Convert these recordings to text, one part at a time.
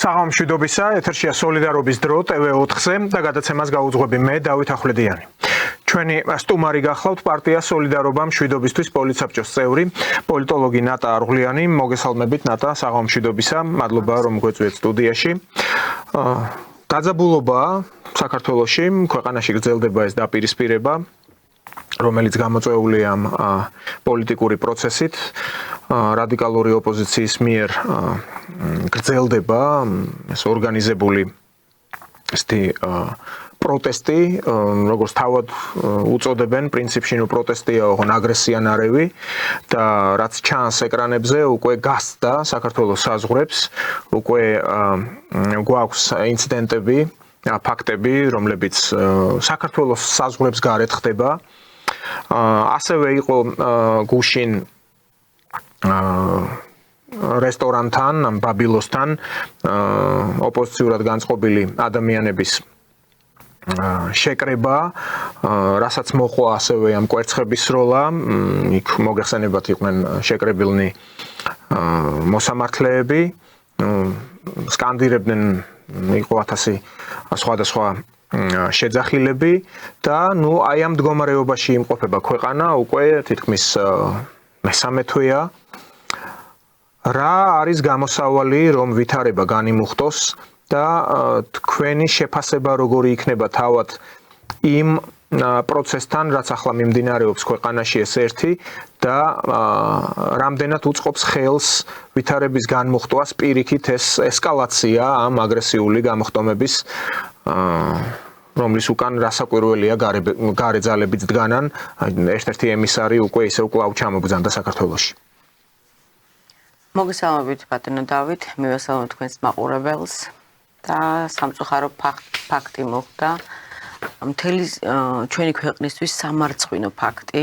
საღამომშვიდობისა, ეთერშია სოლიდარობის დრო TV4-ზე და გადაცემას გაუძღვები მე დავით ახვლედიანი. ჩვენი სტუმარი გახლავთ პარტია სოლიდარობა მშვიდობისთვის პოლიტსაბჭოს წევრი, პოლიტოლოგი ნატა არღვლიანი. მოგესალმებით ნატა, საღამომშვიდობისა. მადლობა რომ გვეწვიეთ სტუდიაში. დაძაბულობაა საქართველოში, ქვეყანაში გრძელდება ეს დაპირისპირება, რომელიც გამოწვეულია ამ პოლიტიკური პროცესით. რადიკალური ოპოზიციის მიერ გრძელდება ეს ორგანიზებული პროტესტი, როგორც თავად უწოდებენ, პრინციპში პროტესტია, ოღონ აგრესიან არეvi და რაც ჩანს ეკრანებზე, უკვე გასდა საქართველოს საზღვრებს, უკვე გვაქვს ინციდენტები, ფაქტები, რომლებიც საქართველოს საზღვრებს გარეთ ხდება. ასევე იყო გუშინ რესტორანთან, ბაბილოსთან ოპოზიციურად განწყობილი ადამიანების შეკრება, რასაც მოყვა ასევე ამ კვერცხების სროლა, იქ მოგეხსენებათ იყვნენ შეკრებილნი მოსამართლეები, სკანდირებდნენ იყო 1000 სხვადასხვა შეძახილები და აი ამ მდგომარეობაში იმყოფება ქვეყანა უკვე თითქმის მესამე თვეა. რა არის გამოსავალი, რომ ვითარება განიმუხტოს და თქვენი შეფასება როგორი იქნება თავად იმ პროცესთან, რაც ახლა მიმდინარეობს ქვეყანაში ეს ერთი და რამდენად უწყობს ხელს ვითარების განმუხტვას პირიქით ეს ესკალაცია ამ აგრესიული გამოხტომების, რომლის უკან რასაკვირველია გარე ძალებიც დგანან, ერთ-ერთი ემისარი უკვე ისევ კვლავ ჩამოგზავნა საქართველოში. მოგესალმებით ბატონო დავით, მივესალმებ თქვენს მაყურებელს და სამწუხარო ფაქტი მოხდა. მთელი ჩვენი ქვეყნისთვის სამარცხვინო ფაქტი.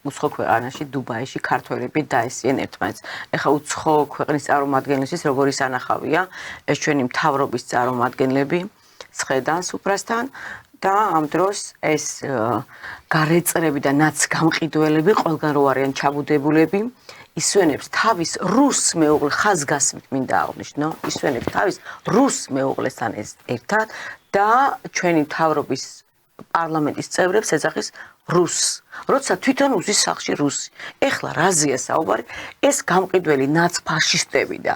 უცხო ქვეყანაში, დუბაიში ქართველები დაესწრნენ ერთმანეთს. ეხლა უცხო ქვეყნის წარმომადგენლისთვის როგორი სანახავია, ეს ჩვენი მთავრობის წარმომადგენლები სხედან სუფრასთან და ამ დროს ეს გარეწრები და ნაცგამყიდველები ყველგან რო არიან ჩაბუდებულები, ისვენებს თავის რუს მეუღლე ხაზგასმით მინდა აღნიშნო, ისვენებს თავის რუს მეუღლესთან ერთად და ჩვენი მთავრობის პარლამენტის წევრებს ეძახის რუსს, როცა თვითონ უზის სახლში რუსი. ეხლა რაზეა საუბარი? ეს გამყიდველი ნაცფაშისტები და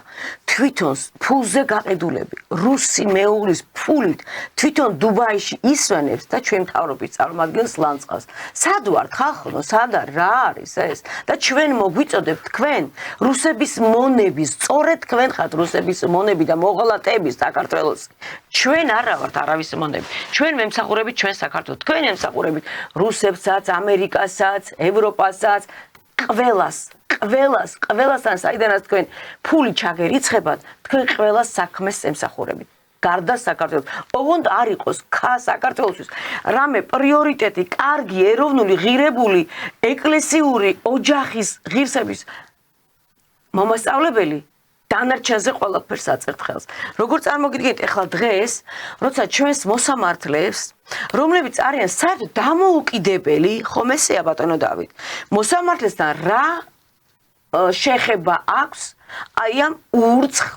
თვითონ ფულზე გაყიდულები რუსი მეუღლის ფულით თვითონ დუბაიში ისვენებს და ჩვენ მთავრობის წარმომადგენლს ლანწყავს. სად ვართ ხალხო, სად რა არის ეს? და ჩვენ მოგვიწოდებთ თქვენ რუსების მონები, სწორედ თქვენ ხართ რუსების მონები და მოღალატეები საქართველოს. ჩვენ არა ვართ არავის მონები. ჩვენ მემსახურებით ჩვენ საქართველოს. თქვენ ემსახურებით რუსებსაც, ამერიკასაც, ევროპასაც, ყველასთან საიდანაც თქვენ ფული ჩაგერიცხებათ, თქვენ ყველას საქმეს ემსახურებით. გარდა საქართველოს. ოღონდ არ იყოს საქართველოსთვის რამე პრიორიტეტი, კარგი, ეროვნული, ღირებული, ეკლესიური ოჯახის ღირსების მომასწავლებელი დანარჩენზე ყველაფერს აწერთ ხელს. როგორ წარმოგიდგენთ ახლა დღეს, როცა ჩვენს მოსამართლეებს, რომლებიც არიან საერთოდ დამოუკიდებელი, ხომ ესეა ბატონო დავით, მოსამართლესთან რა შეხება აქვს აი ამ ურცხ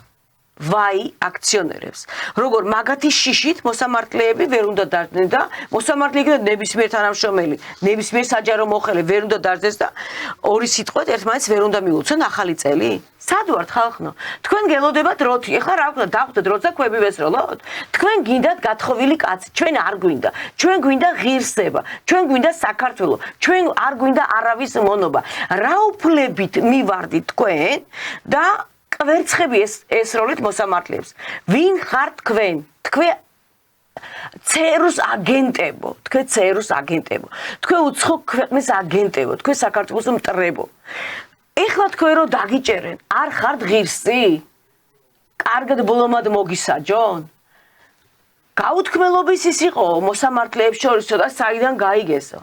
ვაი აქციონერებს. როგორ მაგათი შიშით მოსამართლეები ვერ უნდა დაждდნენ და მოსამართლე იქნება ნებისმიერ თანამშრომელი, ნებისმიერ საჯარო მოხელე ვერ უნდა დაждდეს და ორი სიტყვით ერთმანეთს ვერ უნდა მიუცენ ახალი წელი. სად ვართ ხალხო? თქვენ გელოდებათ როთი. ეხლა რა ვქნა, დავხვდეთ როცა კვები ვესროლოთ? თქვენ გინდათ გათხოვილი კაცი, ჩვენ არ გვინდა. ჩვენ გვინდა ღირსება, ჩვენ გვინდა საქართველო, ჩვენ არ გვინდა არავის მონობა. რა უფლებით მივარდით თქვენ და კვერცხები ესროლით მოსამართლეებს. ვინ ხართ თქვენ? თქვენ ЦРУ-ს აგენტებო, თქვენ ЦРУ-ს აგენტებო, თქვენ უცხო ქვეყნის აგენტებო, თქვენ საქართველოს მტრებო. ეხლა თქვენ რო დაგიჭერენ, არ ხართ ღირსი? კარგად ბოლომად მოგისაჯონ? გაუთქმელობის ის იყო მოსამართლეებს შორის და საიდან გაიგესო?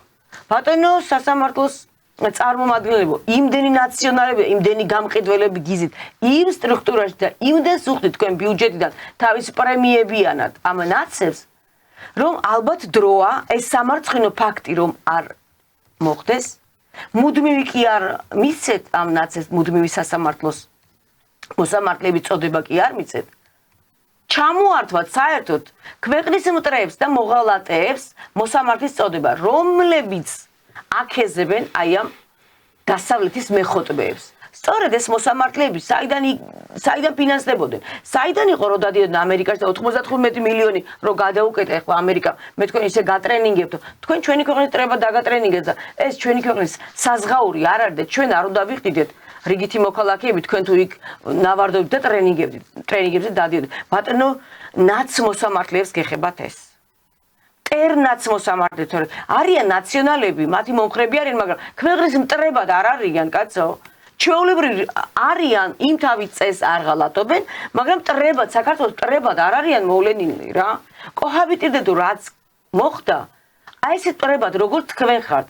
ბატონო სასამართლოს წარმომადგენლებო, იმდენი ნაციონალები, იმდენი გამყიდველები გიზით, იმ სტრუქტურაში და იმდენ სუხდით თქვენ ბიუჯეტიდან თავის პრემიებიანად ამ ნაცებს, რომ ალბათ დროა ეს სამარცხვინო ფაქტი რომ არ მოხდეს, მუდმივი კი არ მისცეთ ამ ნაცებს მუდმივი სასამართლოს მოსამართლეების წოდება კი არ მიცეთ. ჩამოართვათ საერთოდ ქვეყნის მტრებს და მოღალატეებს მოსამართლის წოდება, რომლებიც აქეზებენ აი ამ დასავლეთის მეხოტბეებს. სწორედ ეს მოსამართლეები საიდან ფინანსდებოდნენ? საიდან იყო რომ დადიოდნენ ამერიკაში და 95 მილიონი რომ გადაუკეტა ახლა ამერიკა მე თქვენ ისე გატრენინგებთ თქვენ ჩვენი ქვეყნის ტრება დაგატრენინგეთ და ეს ჩვენი ქვეყნის საზღაური არ არის და ჩვენ არ უნდა ვიხდიდეთ რიგითი მოქალაქეები თქვენ თუ იქ ნავარდობთ და ტრენინგებზე დადიოდეთ ბატონო ნაც მოსამართლეებს გეხებათ ეს ტერნაც მოსამართლეებს არიან ნაციონალები მათი მომხრები არიან მაგრამ ქვეყნის მტრებად არ არიან კაცო ჩვეულებრივ არიან იმ თავის წეს არ ღალატობენ, მაგრამ მტრებად საქართველოს მტრებად არ არიან მოვლენილი რა. კოჰაბიტირდეთ რაც მოხდა, აი ეს მტრებად როგორც თქვენ ხართ,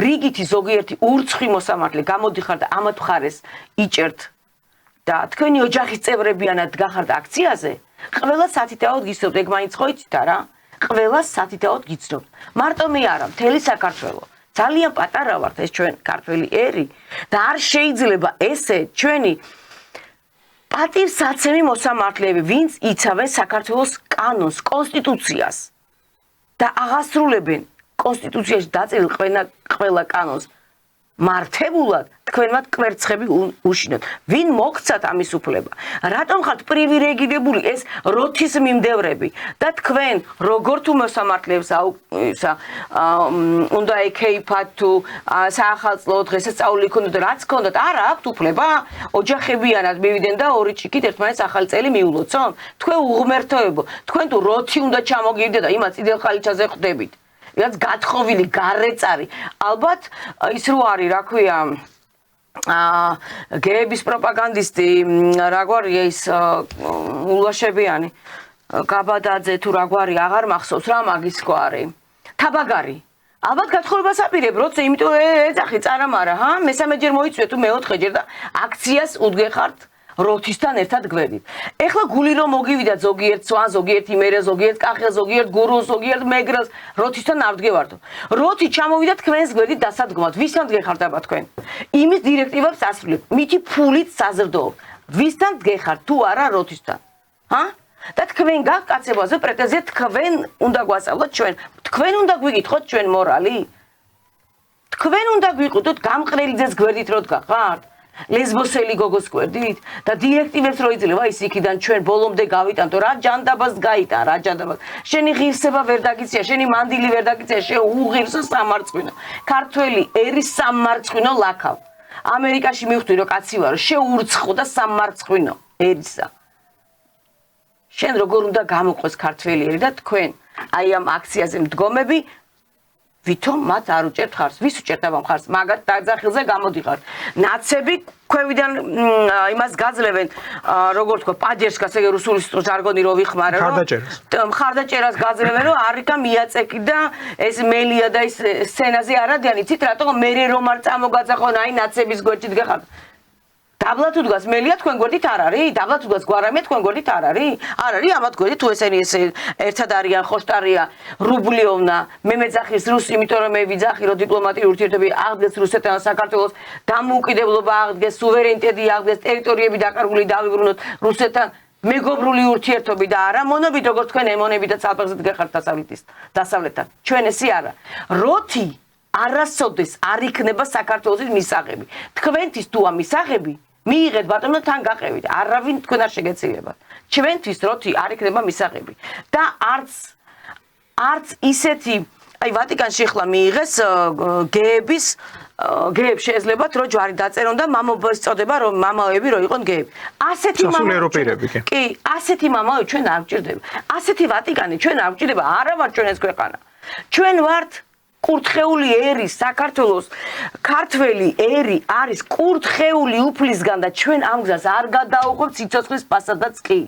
რიგითი ზოგიერთი ურცხვი მოსამართლე გამოდიხართ და ამათ მხარეს იჭერთ და თქვენი ოჯახის წევრებიანად გახართ აქციაზე, ყველა სათითაოდ გიცნობთ, ეგ მაინც ხო იცით რა? ყველა სათითაოდ გიცნობთ. მარტო მე არა, მთელი საქართველო. ძალიან პატარა ვართ ეს ჩვენ ქართველი ერი და არ შეიძლება ესე ჩვენი პატივსაცემი მოსამართლეები ვინც იცავენ საქართველოს კანონს, კონსტიტუციას და აღასრულებენ კონსტიტუციაში დაწერილ ყველა კანონს მართებულად თქვენმად კვერცხები უშინოთ. ვინ მოგცათ ამის უფლება? რატომ ხართ პრივილეგირებული ეს როთის მიმდევრები და თქვენ როგორ თუ მოსამართლეებს უნდა ეკეიფათ თუ საახალწლო დღესასწაული ქონდათ რაც ქონდათ არა აქვთ უფლება ოჯახებიანად მივიდნენ და ორი ჭიქით ერთმანეთს ახალი წელი მიულოცონ თქვენ უღმერთოებო თქვენ თუ როთი უნდა ჩამოგივიდეთ და იმას იდეალ ხალიჩაზე ხვდებით რაც გათხოვილი გარეწარი ალბათ ის რო არის რა ქვია გეების პროპაგანდისტი რა გვარია ის ულაშებიანი გაბადაძე თუ რა გვარი აღარ მახსოვს რა მაგის გვარი თაბაგარი ალბათ გათხოვებას აპირებ როცა იმიტომ ეძახი წარამარა ჰა მესამეჯერ მოიწვიე თუ მეოთხეჯერ და აქციას უდგეხართ როთისთან ერთად გვერდით. ეხლა გული რომ მოგივიდა ზოგიერთ სვან, ზოგიერთ იმერეს, ზოგიერთ კახელს, ზოგიერთ გურუს, ზოგიერთ მეგრელს, როთისთან არ ვდგევარდო. როთი ჩამოვიდა თქვენს გვერდით დასადგმად. ვისთან ვდგეხართ აბა თქვენ? იმის დირექტივებს ასრულებ. მითი ფულით საზრდოობ. ვისთან ვდგეხართ თუ არა როთისთან? ჰა? და თქვენ გაქვთ კაცებაზე პრეტენზია თქვენ უნდა გვასწავლოთ ჩვენ. თქვენ უნდა გვიგითხოთ ჩვენ მორალი. თქვენ უნდა გვიყიდოთ გამყრელიძეს გვერდით რო დგახართ. ლესბოსელი გოგოს გვერდით და დირექტივებს რო იძლევა ის იქიდან ჩვენ ბოლომდე გავიტანტო რა ჯანდაბას გაიტან რა ჯანდაბას შენი ღირსება ვერ დაგიცია შენი მანდილი ვერ დაგიცია შენ უღირსო სამარცხვინო ქართველი ერის სამარცხვინო ლაქავ ამერიკაში მივხვდი რომ კაცი ვარო შეურცხო და სამარცხვინო ერისა შენ როგორ უნდა გამოყვეს ქართველი ერი და თქვენ აი ამ აქციაზე მდგომები ვითომ მათ არ უჭერთ ხარს ვის უჭერთ ამ ხარს მაგათ დაძახილზე გამოდიხართ ნაცები ქვევიდან იმას გაძლევენ როგორ თქვა პაჯერშკას ეგ რუსული ჟარგონი რო ვიხმარე რომ ხარდაჭერას გაძლევენ რომ არიკა მიაწეკი და ეს მელია და ის სცენაზე არადიან იცით რატომ მე რომ არ წამოგაძახონ აი ნაცების გვერდით გეხართ დაბლა თუ დგას მელია თქვენ გვერდით არ არის დაბლა თუ დგას გვარამია თქვენ გვერდით არ არის ამათ გვერდით თუ ესენი ეს ერთად არიან ხოშტარია რუბლიოვნა მე მეძახის რუსი იმიტომ რომ მე ვიძახი რომ დიპლომატიური ურთიერთობები აღდგეს რუსეთთან საქართველოს დამოუკიდებლობა აღდგეს სუვერენიტეტი აღდგეს ტერიტორიები დაკარგული დავიბრუნოთ რუსეთთან მეგობრული ურთიერთობები და არა მონობით როგორც თქვენ ემონები და ცალფეხზე დგეხართ დასავლეთთან ჩვენ ესე არა როთი არასოდეს არ იქნება საქართველოს მისაღები თქვენთვის თუ ამ მისაღები მიიღეთ ბატონო თან გაყევით არავინ თქვენ არ შეგეცილებათ ჩვენთვის როთი არ იქნება მისაღები და არც ისეთი აი ვატიკანში ხლა მიიღეს გეების გეებს შეეძლებათ რომ ჯვარი დაწერონ და მამობის წოდება რომ მამაები რო იყონ გეები ასეთი მამაები კი ასეთი მამაები ჩვენ არ გვჭირდება ასეთი ვატიკანი ჩვენ არ გვჭირდება არა ვარ ჩვენ ეს ქვეყანა ჩვენ ვართ კურთხეული ერი საქართველოს ქართველი ერი არის კურთხეული უფლისგან და ჩვენ ამ გზას არ გადაუღებთ სიცოცხლის პასადაც კი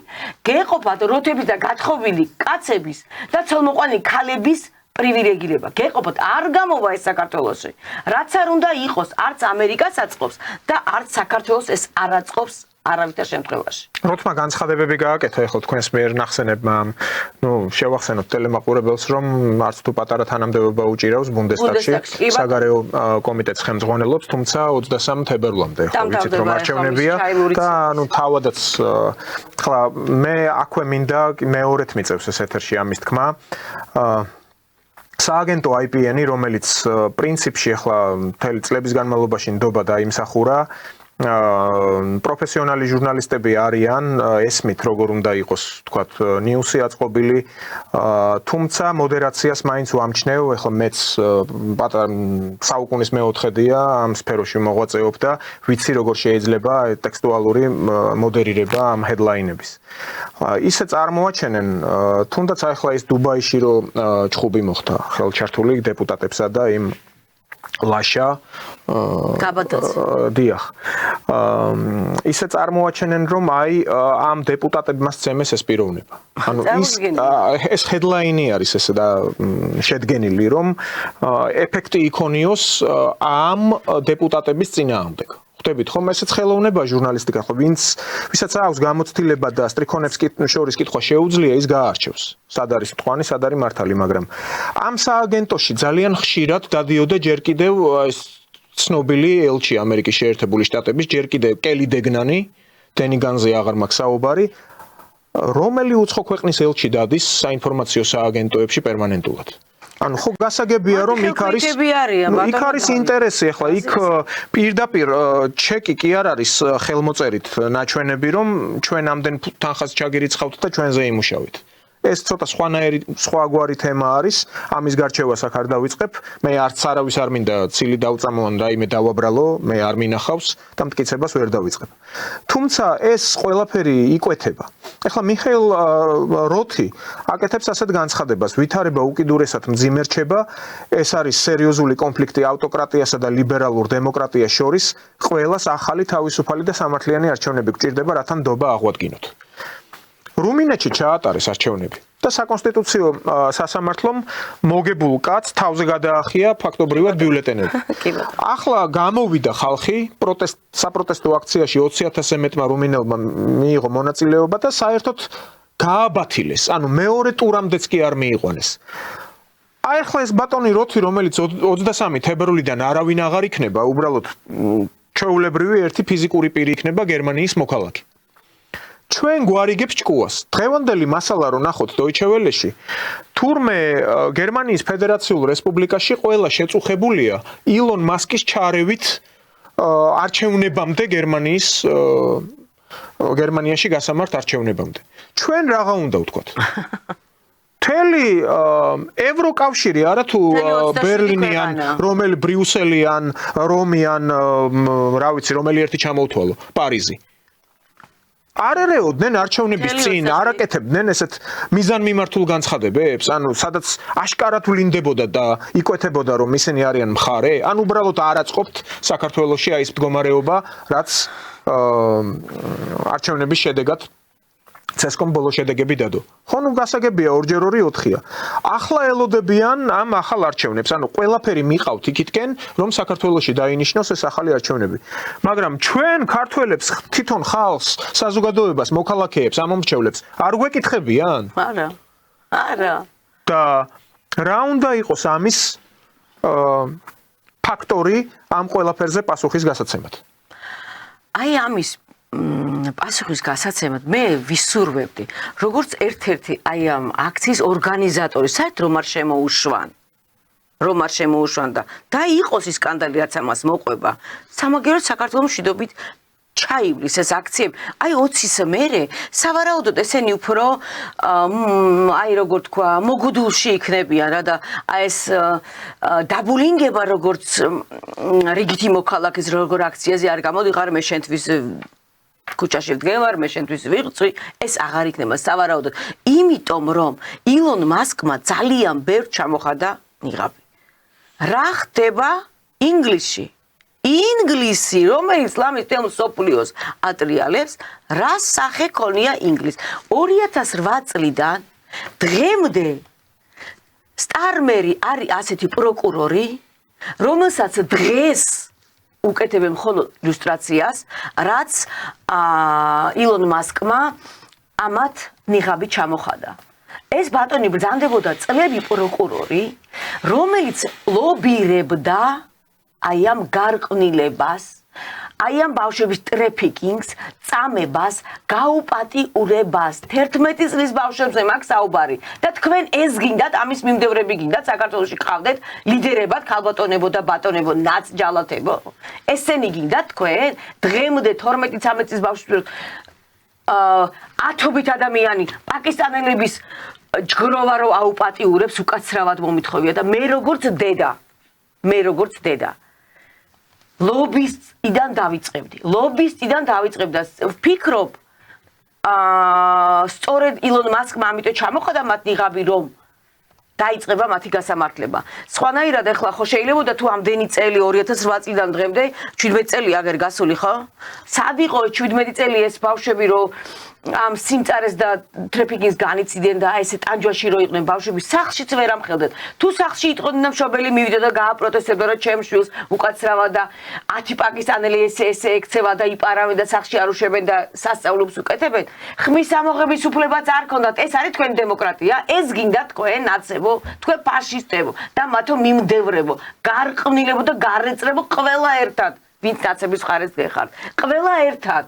გეყოფათ როთების და გათხოვილი კაცების და ცოლმოყვანილი ქალების პრივილეგირება გეყოფათ არ გამოვა ეს საქართველოში რაც არ უნდა იყოს არც ამერიკას აწყობს და არც საქართველოს ეს არ აწყობს არავითარ შემთხვევაში. როთმა განცხადებები გააკეთა ეხლა თქვენს მიერ ნახსენებმა, შევახსენოთ ტელემაყურებელს, რომ არც თუ პატარა თანამდებობა უჭირავს ბუნდესტაგში, საგარეო კომიტეტს ხელმძღვანელობს, თუმცა 23 თებერვლამდე ხო ვიცით რომ არჩევნებია და თავადაც ხლა მე აქვე მინდა მეორედ მიწევს ეს ეთერში ამის თქმა. სააგენტო IPN-ი, რომელიც პრინციპში ახლა მთელი წლების განმავლობაში ნდობა დაიმსახურა, პროფესიონალი ჟურნალისტები არიან, ესმით როგორ უნდა იყოს, თქვათ, ნიუსი აწყობილი, თუმცა მოდერაციას მაინც ვამჩნევ, ახლა მეც საუკუნის მეოთხედია ამ სფეროში მოღვაწეობ და ვიცი როგორ შეიძლება ტექსტუალური მოდერირება ამ ჰედლაინების. ისე წარმოაჩენენ, თუნდაც ახლა ის დუბაიში რო ჩხუბი მოხდა ხელჩართული დეპუტატებსა და იმ ლაშა დიახ ისე წარმოაჩენენ რომ აი ამ დეპუტატებმა სცემეს ეს პიროვნება ანუ ეს ჰედლაინი არის ესე და შედგენილი რომ ეფექტი იქონიოს ამ დეპუტატების წინააღმდეგ ხვდებით ხომ ესეც ხელოვნება ჟურნალისტიკა ხო ვისაც აქვს გამოცდილება და სტრიქონებს შორის კითხვა შეუძლია ის გაარჩევს სად არის მტყვანი სად არის მართალი მაგრამ ამ სააგენტოში ძალიან ხშირად დადიოდა ჯერ კიდევ ეს ცნობილი ელჩი ამერიკის შეერთებული შტატების ჯერ კიდევ კელი დეგნანი დენიგანზე აღარ მაქვს საუბარი რომელი უცხო ქვეყნის ელჩი დადის საინფორმაციო სააგენტოებში პერმანენტულად ანუ ხო გასაგებია რომ იქ არის ინტერესი ახლა იქ პირდაპირ ჩეკი კი არ არის ხელმოწერით ნაჩვენები რომ ჩვენ ამდენ თანხას ჩაგირიცხავთ და ჩვენზე იმუშავით ეს ცოტა სხვაგვარი თემა არის ამის გარჩევას აქ არ დავიწყებ მე არც არავის არ მინდა ცილი დავწამოან რაიმე დავაბრალო მე არ მინახავს და მტკიცებას ვერ დავიწყებ თუმცა ეს ყველაფერი იკვეთება ეხლა მიხეილ როთი აკეთებს ასეთ განცხადებას ვითარება უკიდურესად მძიმე რჩება ეს არის სერიოზული კონფლიქტი ავტოკრატიასა და ლიბერალურ დემოკრატიას შორის ყველას ახალი თავისუფალი და სამართლიანი არჩევნები გჭირდება რათა ნდობა აღვადგინოთ რუმინეთში ჩაატარეს არჩევნები და საკონსტიტუციო სასამართლომ მოგებულ კაცს თავზე გადაახია ფაქტობრივად ბიულეტენები. ახლა გამოვიდა ხალხი საპროტესტო აქციაში 20,000-ზე მეტმა რუმინელმა მიიღო მონაწილეობა და საერთოდ გააბათილეს. ანუ მეორე ტურამდეც კი არ მიიყვანეს. აი ახლა ეს ბატონი როთი რომელიც 23 თებერვლიდან არავინ აღარ იქნება, უბრალოდ ჩვეულებრივი ერთი ფიზიკური პირი იქნება გერმანიის მოქალაქე. ჩვენ გვარიგებს ჭკუას. დღევანდელი მასალა რო ნახოთ Deutsche Welle-ში, თურმე გერმანიის ფედერაციულ რესპუბლიკაში ყველა შეწუხებულია ილონ მასკის ჩარევით არჩევნებამდე გერმანიაში გასამართ არჩევნებამდე. ჩვენ რაღა უნდა ვთქვათ? მთელი ევროკავშირი არა თუ ბერლინიან, რომელი ბრიუსელიან, რომიან, რა ვიცი, რომელი ერთი ჩამოვთვალო, პარიზი. არ ერეოდნენ არჩევნების წინ, არ აკეთებდნენ ესეთ მიზანმიმართულ განცხადებებს, ანუ სადაც აშკარად ვლინდებოდა და იკვეთებოდა რომ ისინი არიან მხარე, ან უბრალოდ არ აწყობთ საქართველოში აი ეს მდგომარეობა, რაც არჩევნების შედეგად ცესკომ ბოლო შედეგები დადო. ხო ნუ გასაგებია 2x2 4-ია. ახლა ელოდებიან ამ ახალ არჩევნებს, ანუ ყველაფერი მიყავთ იქითკენ, რომ საქართველოში დაინიშნოს ეს ახალი არჩევნები. მაგრამ ჩვენ ქართველებს თვითონ ხალხს, საზოგადოებას, მოქალაქეებს, ამომრჩევლებს არ გვეკითხებიან? არა. და რა უნდა იყოს ამის ფაქტორი ამ ყველაფერზე პასუხის გასაცემად? აი ამის პასუხის გასაცემად მე ვისურვებდი როგორც ერთ-ერთი აი ამ აქციის ორგანიზატორი საერთოდ რომ არ შემოუშვან და იყოს ის სკანდალი რაც ამას მოყვება სამაგიეროდ საქართველოს მშვიდობით ჩაივლის ეს აქციები აი 20-ის მერე სავარაუდოდ ესენი უფრო აი როგორ თქვა მოგუდულში იქნებიან რა და აი ეს დაბულინგება როგორც რიგითი მოქალაქის როგორ აქციაზე არ გამოდიხარ მე შენთვის ქუჩაში ვდგევარ, მე შენთვის ვიღწვი, ეს აღარ იქნება სავარაუდოდ. იმიტომ რომ ილონ მასკმა ძალიან ბევრ ჩამოხადა ნიღაბი. რა ხდება ინგლისში? ინგლისი, რომელიც ლამის თელ მსოფლიოს ატრიალებს, რა სახე ქონია ინგლისს? 2008 წლიდან დღემდე სტარმერი არის ასეთი პროკურორი, რომელსაც დღეს უკეთებენ მხოლოდ ილუსტრაციას, რაც ილონ მასკმა ამათ ნიღაბი ჩამოხადა. ეს ბატონი ბრძანდებოდა წლები პროკურორი, რომელიც ლობირებდა აი ამ გარყვნილებას, აი ამ ბავშვების ტრეფიკინგს, წამებას, გაუპატიურებას, 11 წლის ბავშვებზე მაქვს საუბარი და თქვენ ეს გინდათ, ამის მიმდევრები გინდათ, საქართველოში ყავდეთ ლიდერებად, ქალბატონებო და ბატონებო, ნაცჯალათებო. ესენი გინდათ თქვენ? დღემდე 12-13 წლის ბავშვებს ათობით ადამიანი პაკისტანელების ჯგროვა რო აუპატიურებს, უკაცრავად მომითხოვია და მე როგორც დედა ლობისტიდან დავიწყებდი და ვფიქრობ სწორედ ილონ მასკმა ამიტომ ჩამოხადა მათ ნიღაბი რომ დაიწყება მათი გასამართლება. სხვანაირად ახლა ხო შეიძლებოდა თუ ამდენი წელი 2008 წლიდან დღემდე 17 წელი აგერ გასული ხო? სად იყო 17 წელი ეს ბავშვები რომ ამ სიმწარეს და ტრეფიკინგს განიცდიან და ესე ტანჯვაში რო იყვნენ ბავშვები სახლშიც ვერ ამხელდეთ. თუ სახლში იტყოდნენ და მშობელი მივიდა და გააპროტესტებდა რომ ჩემს შვილს უკაცრავად და 10 პაკისტანელი ესე ექცევა და იპარავენ და სახლში არ უშვებენ და სასწაულებს უკეთებენ. ხმის ამოღების უფლებაც არ ქონდათ. ეს არის თქვენი დემოკრატია? ეს გინდა თქვენ ნაცებო, თქვენ ფაშისტებო და მათო მიმდევრებო, გარყვნილებო და გარეწრებო ყველა ერთად. ვინც ნაცების მხარეს გეხართ. ყველა ერთად.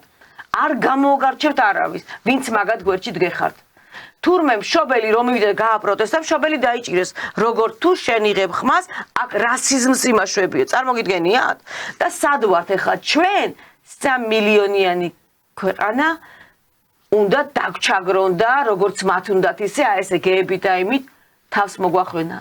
არ გამოუგარჩევთ არავის, ვინც მაგად გვერდში დგეხართ. თურმე მშობელი რომ მივიდა და გააპროტესტა, მშობელი დაიჭირეს, როგორ თუ შენ იღებ ხმას, აქ რასიზმს იმაშვებიო. წარმოგიდგენიათ? და სად ვართ ახლა ჩვენ 3 მილიონიანი ქვეყანა უნდა დაგჩაგრონ და როგორც მათ უნდათ ისე აი ესე გეებით და იმით თავს მოგვახვენა.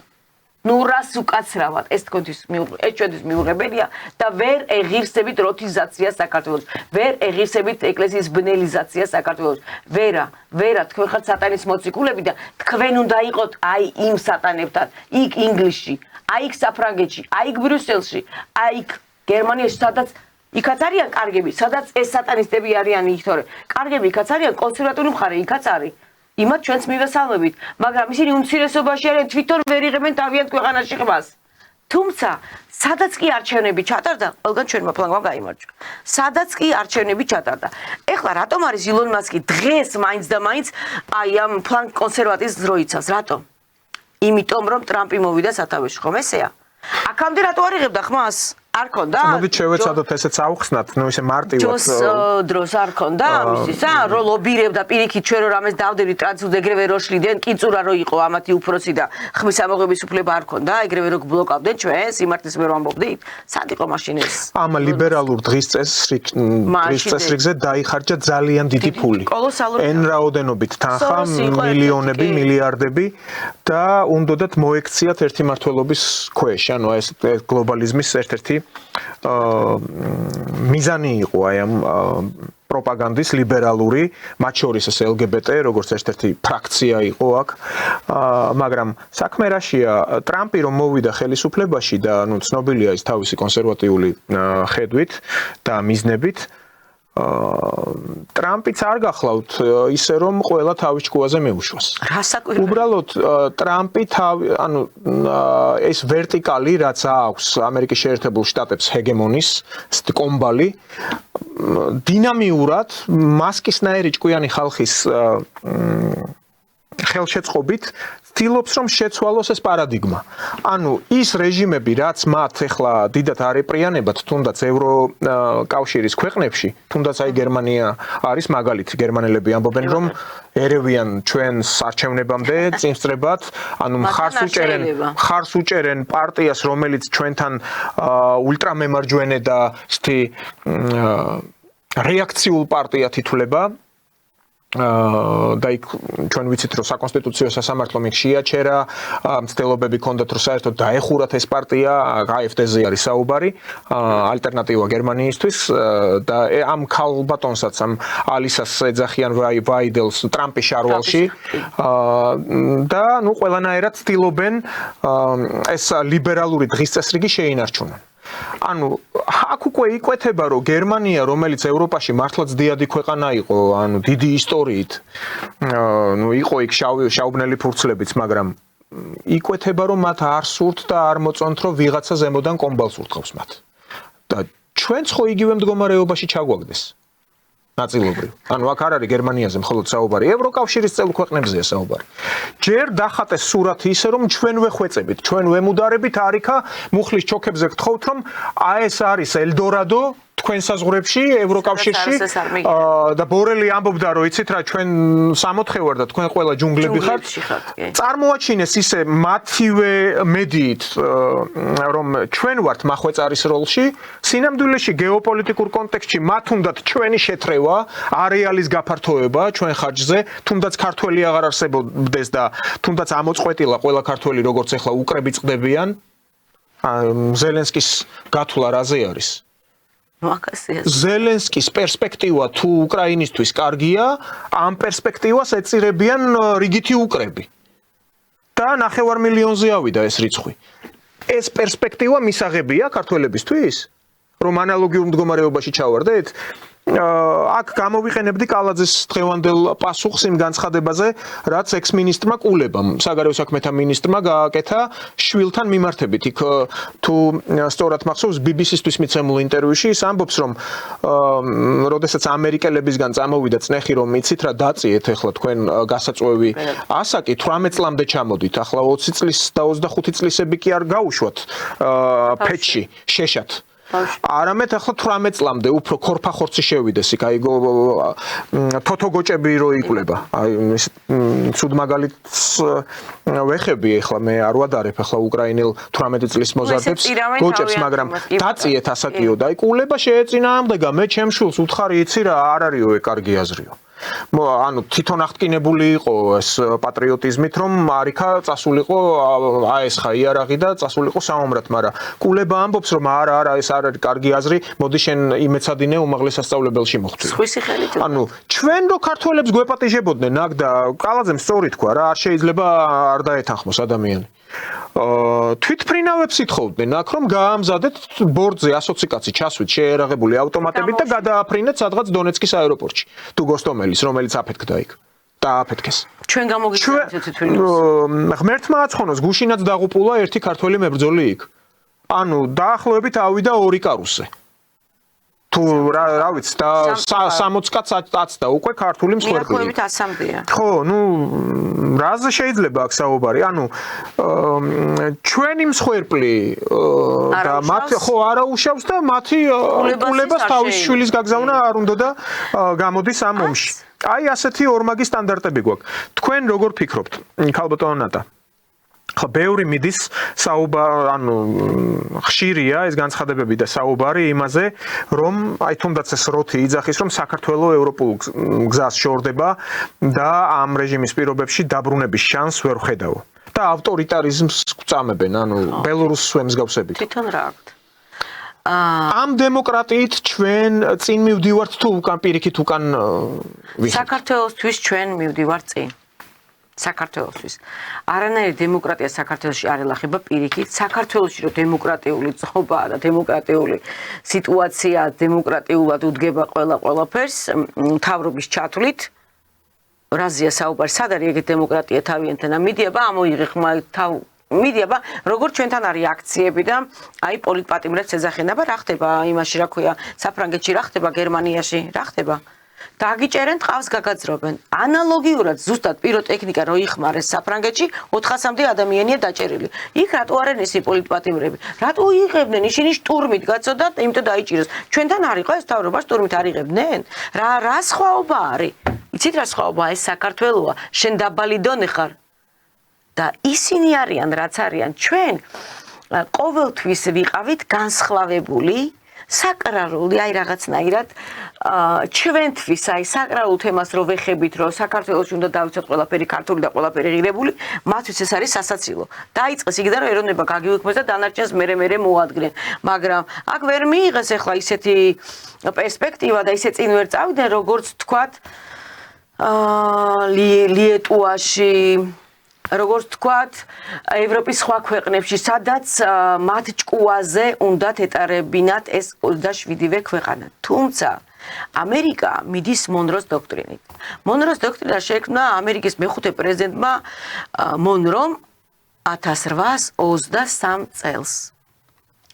ნუ რას უკაცრავად ეს თქვენთვის ეს ჩვენთვის მიუღებელია და ვერ ეღირსებით როთიზაციას საქართველოს, ვერ ეღირსებით ეკლესიის ბნელიზაციას საქართველოს. ვერა თქვენ ხართ სატანის მოციქულები და თქვენ უნდა იყოთ აი იმ სატანებთან, იქ ინგლისში, აი იქ საფრანგეთში, აი იქ ბრიუსელში, აი იქ გერმანიაში, სადაც იქაც არიან კარგები, სადაც ეს სატანისტები არიან იქ, თორე კარგები იქაც არიან, კონსერვატული მხარე იქაც არის. იმათ ჩვენს მივესალმებით, მაგრამ ისინი უმცირესობაში არიან, თვითონ ვერ იღებენ თავიანთ ქვეყანაში ხმას. თუმცა, სადაც კი არჩევნები ჩატარდა, ყველგან ჩვენმა ფლანგმა გაიმარჯვა. სადაც კი არჩევნები ჩატარდა. ეხლა რატომ არის ილონ მასკი დღეს მაინც და მაინც აი ამ ფლანგ კონსერვატიზმს რო იცავს, რატომ? იმიტომ რომ ტრამპი მოვიდა სათავეში, ხომ ესეა? აქამდე რატო არ იღებდა ხმას? არ ქონდა? მოდით შევეცადოთ ესეც აუხსნათ, ნუ ისე მარტივად. დროს არ ქონდა ამისისა, რომ ლობირებდა პირიქით ჩვენ რომ რამეს დავდებით ტრანსფერს ეგრევე რო შლიდენ, კიწურა რო იყო ამათი უფროსი და ხმის ამოღების უფლება არ ქონდა, ეგრევე რო ბლოკავდნენ ჩვენ, სიმართლის მე რო ამბობდით, სად იყო მაშინ ეს? ამ ლიბერალურ დღის წესრიგზე დაიხარჯა ძალიან დიდი ფული. N რაოდენობით თანხა, მილიონები, მილიარდები და უნდათ მოექციათ ერთი მმართველობის ქვეშ, ანუ ეს გლობალიზმის ერთ-ერთი მიზანი იყო აი ამ პროპაგანდის ლიბერალური, მათ შორის ეს LGBT, როგორც ერთ-ერთი ფრაქცია იყო აქ, მაგრამ საქმე რაშია, ტრამპი რომ მოვიდა ხელისუფლებაში და ნუ ცნობილია ის თავისი კონსერვატიული ხედვით და მიზნებით, ტრამპიც არ გახლავთ ისე რომ ყველა თავის ჭკუაზე მეუშვას. უბრალოდ ტრამპი ანუ ეს ვერტიკალი რაც აქვს ამერიკის შეერთებულ შტატებს ჰეგემონის კომბალი დინამიურად მასკისნაირი ჭკვიანი ხალხის ხელშეწყობით ცდილობს რომ შეცვალოს ეს პარადიგმა. ანუ ის რეჟიმები, რაც მათ ახლა დიდად არეპრიანებათ, თუნდაც ევროკავშირის ქვეყნებში, თუნდაც აი გერმანია არის მაგალითი, გერმანელები ამბობენ რომ ერევიან ჩვენს არჩევნებამდე წინსწრებად, ანუ მხარს უჭერენ პარტიას, რომელიც ჩვენთან ულტრამემარჯვენე და ისეთი რეაქციულ პარტიად ითვლება. და იქ ჩვენ ვიცით რომ საკონსტიტუციო სასამართლომ იქ შეაჩერა მცდელობები ჰქონდათ რომ საერთოდ დაეხურათ ეს პარტია AfD-ზე არის საუბარი ალტერნატივა გერმანიისთვის და ამ ქალბატონსაც ამ ალისას ეძახიან ვაიდელს ტრამპის შარვალში და ნუ ყველანაირად ცდილობენ ეს ლიბერალური დღის წესრიგი შეინარჩუნონ. ანუ აქ უკვე იკვეთება რომ გერმანია რომელიც ევროპაში მართლაც დიადი ქვეყანა იყო ანუ დიდი ისტორიით ნუ იყო იქ შაუბნელი ფურცლებიც მაგრამ იკვეთება რომ მათ არ სურთ და არ მოწონთ რომ ვიღაცა ზემოდან კომბალს ურტყავს მათ და ჩვენც ხო იგივე მდგომარეობაში ჩაგვაგდეს. ნაწილობრივ. ანუ აქ არ არის გერმანიაზე მხოლოდ საუბარი, ევროკავშირის წევრ ქვეყნებზეა საუბარი. ჯერ დახატეს სურათი ისე რომ ჩვენ ვეხვეწებით, ჩვენ ვემუდარებით არიქა მუხლის ჩოქებზე გთხოვთ რომ ეს არის ელდორადო თქვენ საზღვრებში, ევროკავშირში და ბორელი ამბობდა რომ იცით რა ჩვენ 60 ვარ და თქვენ ყველა ჯუნგლები ხართ. წარმოაჩინეს ისე მათივე მედიით რომ ჩვენ ვართ მახვეწარის როლში, სინამდვილეში გეოპოლიტიკურ კონტექსტში მათ უნდათ ჩვენი შეთრევა, არეალის გაფართოება ჩვენ ხარჯზე, თუნდაც ქართველი აღარ არსებობდეს და თუნდაც ამოწყვეტილა ყველა ქართველი როგორც ახლა უკრები წდებიან. ზელენსკის გათვლა რაზე არის? ზელენსკის პერსპექტივა თუ უკრაინისთვის კარგია, ამ პერსპექტივას ეწირებიან რიგითი უკრები. და 9 მილიონზე ავიდა ეს რიცხვი. ეს პერსპექტივა მისაღებია ქართველებისთვის, რომ ანალოგიურ მდგომარეობაში ჩავარდეთ? აქ გამოვიყენებდი კალაძის დღევანდელ პასუხს იმ განცხადებაზე, რაც ექს-მინისტრმა კულებამ, საგარეო საქმეთა მინისტრმა გააკეთა შვილთან მიმართებით. იქ თუ სწორად მახსოვს BBC-ისთვის მიცემულ ინტერვიუში ის ამბობს, რომ როდესაც ამერიკელებისგან წამოვიდა წნეხი, რომ იცით რა დაწიეთ ახლა თქვენ გასაწვევი ასაკი 18 წლამდე ჩამოდით, ახლა 20 წლის და 25 წლისები კი არ გაუშვათ ფეთში, შეშად. არამედ ახლა 18 წლამდე უფრო ქორფახორცი შევიდეს იქ აი თოთო გოჭები რო იკვლება აი ცუდ მაგალითს ვეხები ახლა მე არ ვადარებ ახლა უკრაინელ 18 წლის მოზარდებს გოჭებს მაგრამ დაწიეთ ასაკიო და აი კულება შეეწინააღმდეგა მე ჩემ შულს უთხარი იცი რა არ არისო ე კარგი აზრიო ანუ თვითონ აღტკინებული იყო ეს პატრიოტიზმით რომ არიქა წასულიყო აესხა იარაღი და წასულიყო საომრად მაგრამ კულება ამბობს რომ არა ეს არ არის კარგი აზრი მოდი შენ იმეცადინე უმაღლეს სასწავლებელში მოხვდი ანუ ჩვენ რო ქართველებს გვეპატიჟებოდნენ აქ და კალაძემ სწორი თქვა რა არ შეიძლება არ დაეთანხმოს ადამიანი თვითფრინავებს ითხოვდნენ აქ რომ გაამზადეთ ბორდზე 120 კაცი ჩასვით შეერაღებული ავტომატებით და გადააფრინეთ სადღაც დონეცკის აეროპორტში თუ გოსტომელის რომელიც აფეთქდა იქ და აფეთქეს ჩვენ გამოგიჩნდა თვითფრინავს ღმერთმა აცხონოს გუშინაც დაღუპულა ერთი ქართველი მებრძოლი იქ ანუ დაახლოებით ავიდა 2 კარუსზე თუ რა ვიცი და 60 კაცს აწდა უკვე ქართული მსხვერპლი. მიახლოებით 100-მდეა. ხო, ნუ რაზე შეიძლება აქ საუბარი? ანუ ჩვენი მსხვერპლი და მათ ხო არა უშავს და მათი კულებას თავის შვილის გაგზავნა არ უნდა და გამოდის ამ ომში. აი ასეთი ორმაგი სტანდარტები გვაქვს. თქვენ როგორ ფიქრობთ? ქალბატონო ნატა ხო ბევრი მიდის ანუ ხშირია ეს განცხადებები და საუბარი იმაზე რომ აი თუნდაც ეს როთი იძახის რომ საქართველოს ევროპულ გზას შორდება და ამ რეჟიმის პირობებში დაბრუნების შანსს ვერ ხედავ და ავტორიტარიზმს გვწამებენ ანუ ბელორუსს ვემსგავსებით თვითონ რა აქვთ ამ დემოკრატიით ჩვენ წინ მივდივართ თუ უკან პირიქით უკან საქართველოსთვის ჩვენ მივდივართ წინ საქართველოსთვის. არანაირი დემოკრატია საქართველოში არ ელახება პირიქით. საქართველოში რომ დემოკრატიული წყობაა და დემოკრატიული სიტუაცია დემოკრატიულად უდგება ყველაფერს მთავრობის ჩათვლით. რაზეა საუბარი? სად არის ეგეთ დემოკრატია თავიანთი? მიდიაბა ამოიღეხმა მიდიაბა როგორც ჩვენთან არის აქციები და აი პოლიტპატიმრებს ეძახენება რა ხდება იმაში რა ქვია საფრანგეთში რა ხდება გერმანიაში რა ხდება დაგიჭერენ ტყავს გაგაძრობენ ანალოგიურად ზუსტად პიროტექნიკა რო იხმარეს საფრანგეთში 400-მდე ადამიანია დაჭერილი იქ რატო არიან ესი პოლიტპატიმრები რატო იღებდნენ ისინი შტურმით გაწოდათ იმიტომ დაიჭირეს ჩვენთან არ იყო ეს თავრობა შტურმით არ იღებდნენ რა სხვაობა არის იცით რა სხვაობა ეს საქართველოა შენ დაბალი დონე ხარ და ისინი არიან რაც არიან ჩვენ ყოველთვის ვიყავით განსხლავებული საკრალური აი რაღაცნაირად ჩვენთვის აი საკრალულ თემას რო ვეხებით რომ საქართველოში უნდა დავიცოთ ყველაფერი ქართული და ყველაფერი ღირებული მათთვის ეს არის სასაცილო დაიწყეს იქიდან რომ ეროვნება გაგიუქმეს და დანარჩენს მერე მოადგნენ მაგრამ აქ ვერ მიიღეს ახლა ისეთი პერსპექტივა და ისე წინ ვერ წავიდნენ როგორც თქვათ ლიეტუაში როგორც თქვათ ევროპის სხვა ქვეყნებში სადაც მათ ჭკუაზე უნდათ ეტარებინათ ეს 27-ვე ქვეყანა თუმცა ამერიკა მიდის მონროს დოქტრინით მონროს დოქტრინა შექმნა ამერიკის მეხუთე პრეზიდენტმა მონრომ 1823 წელს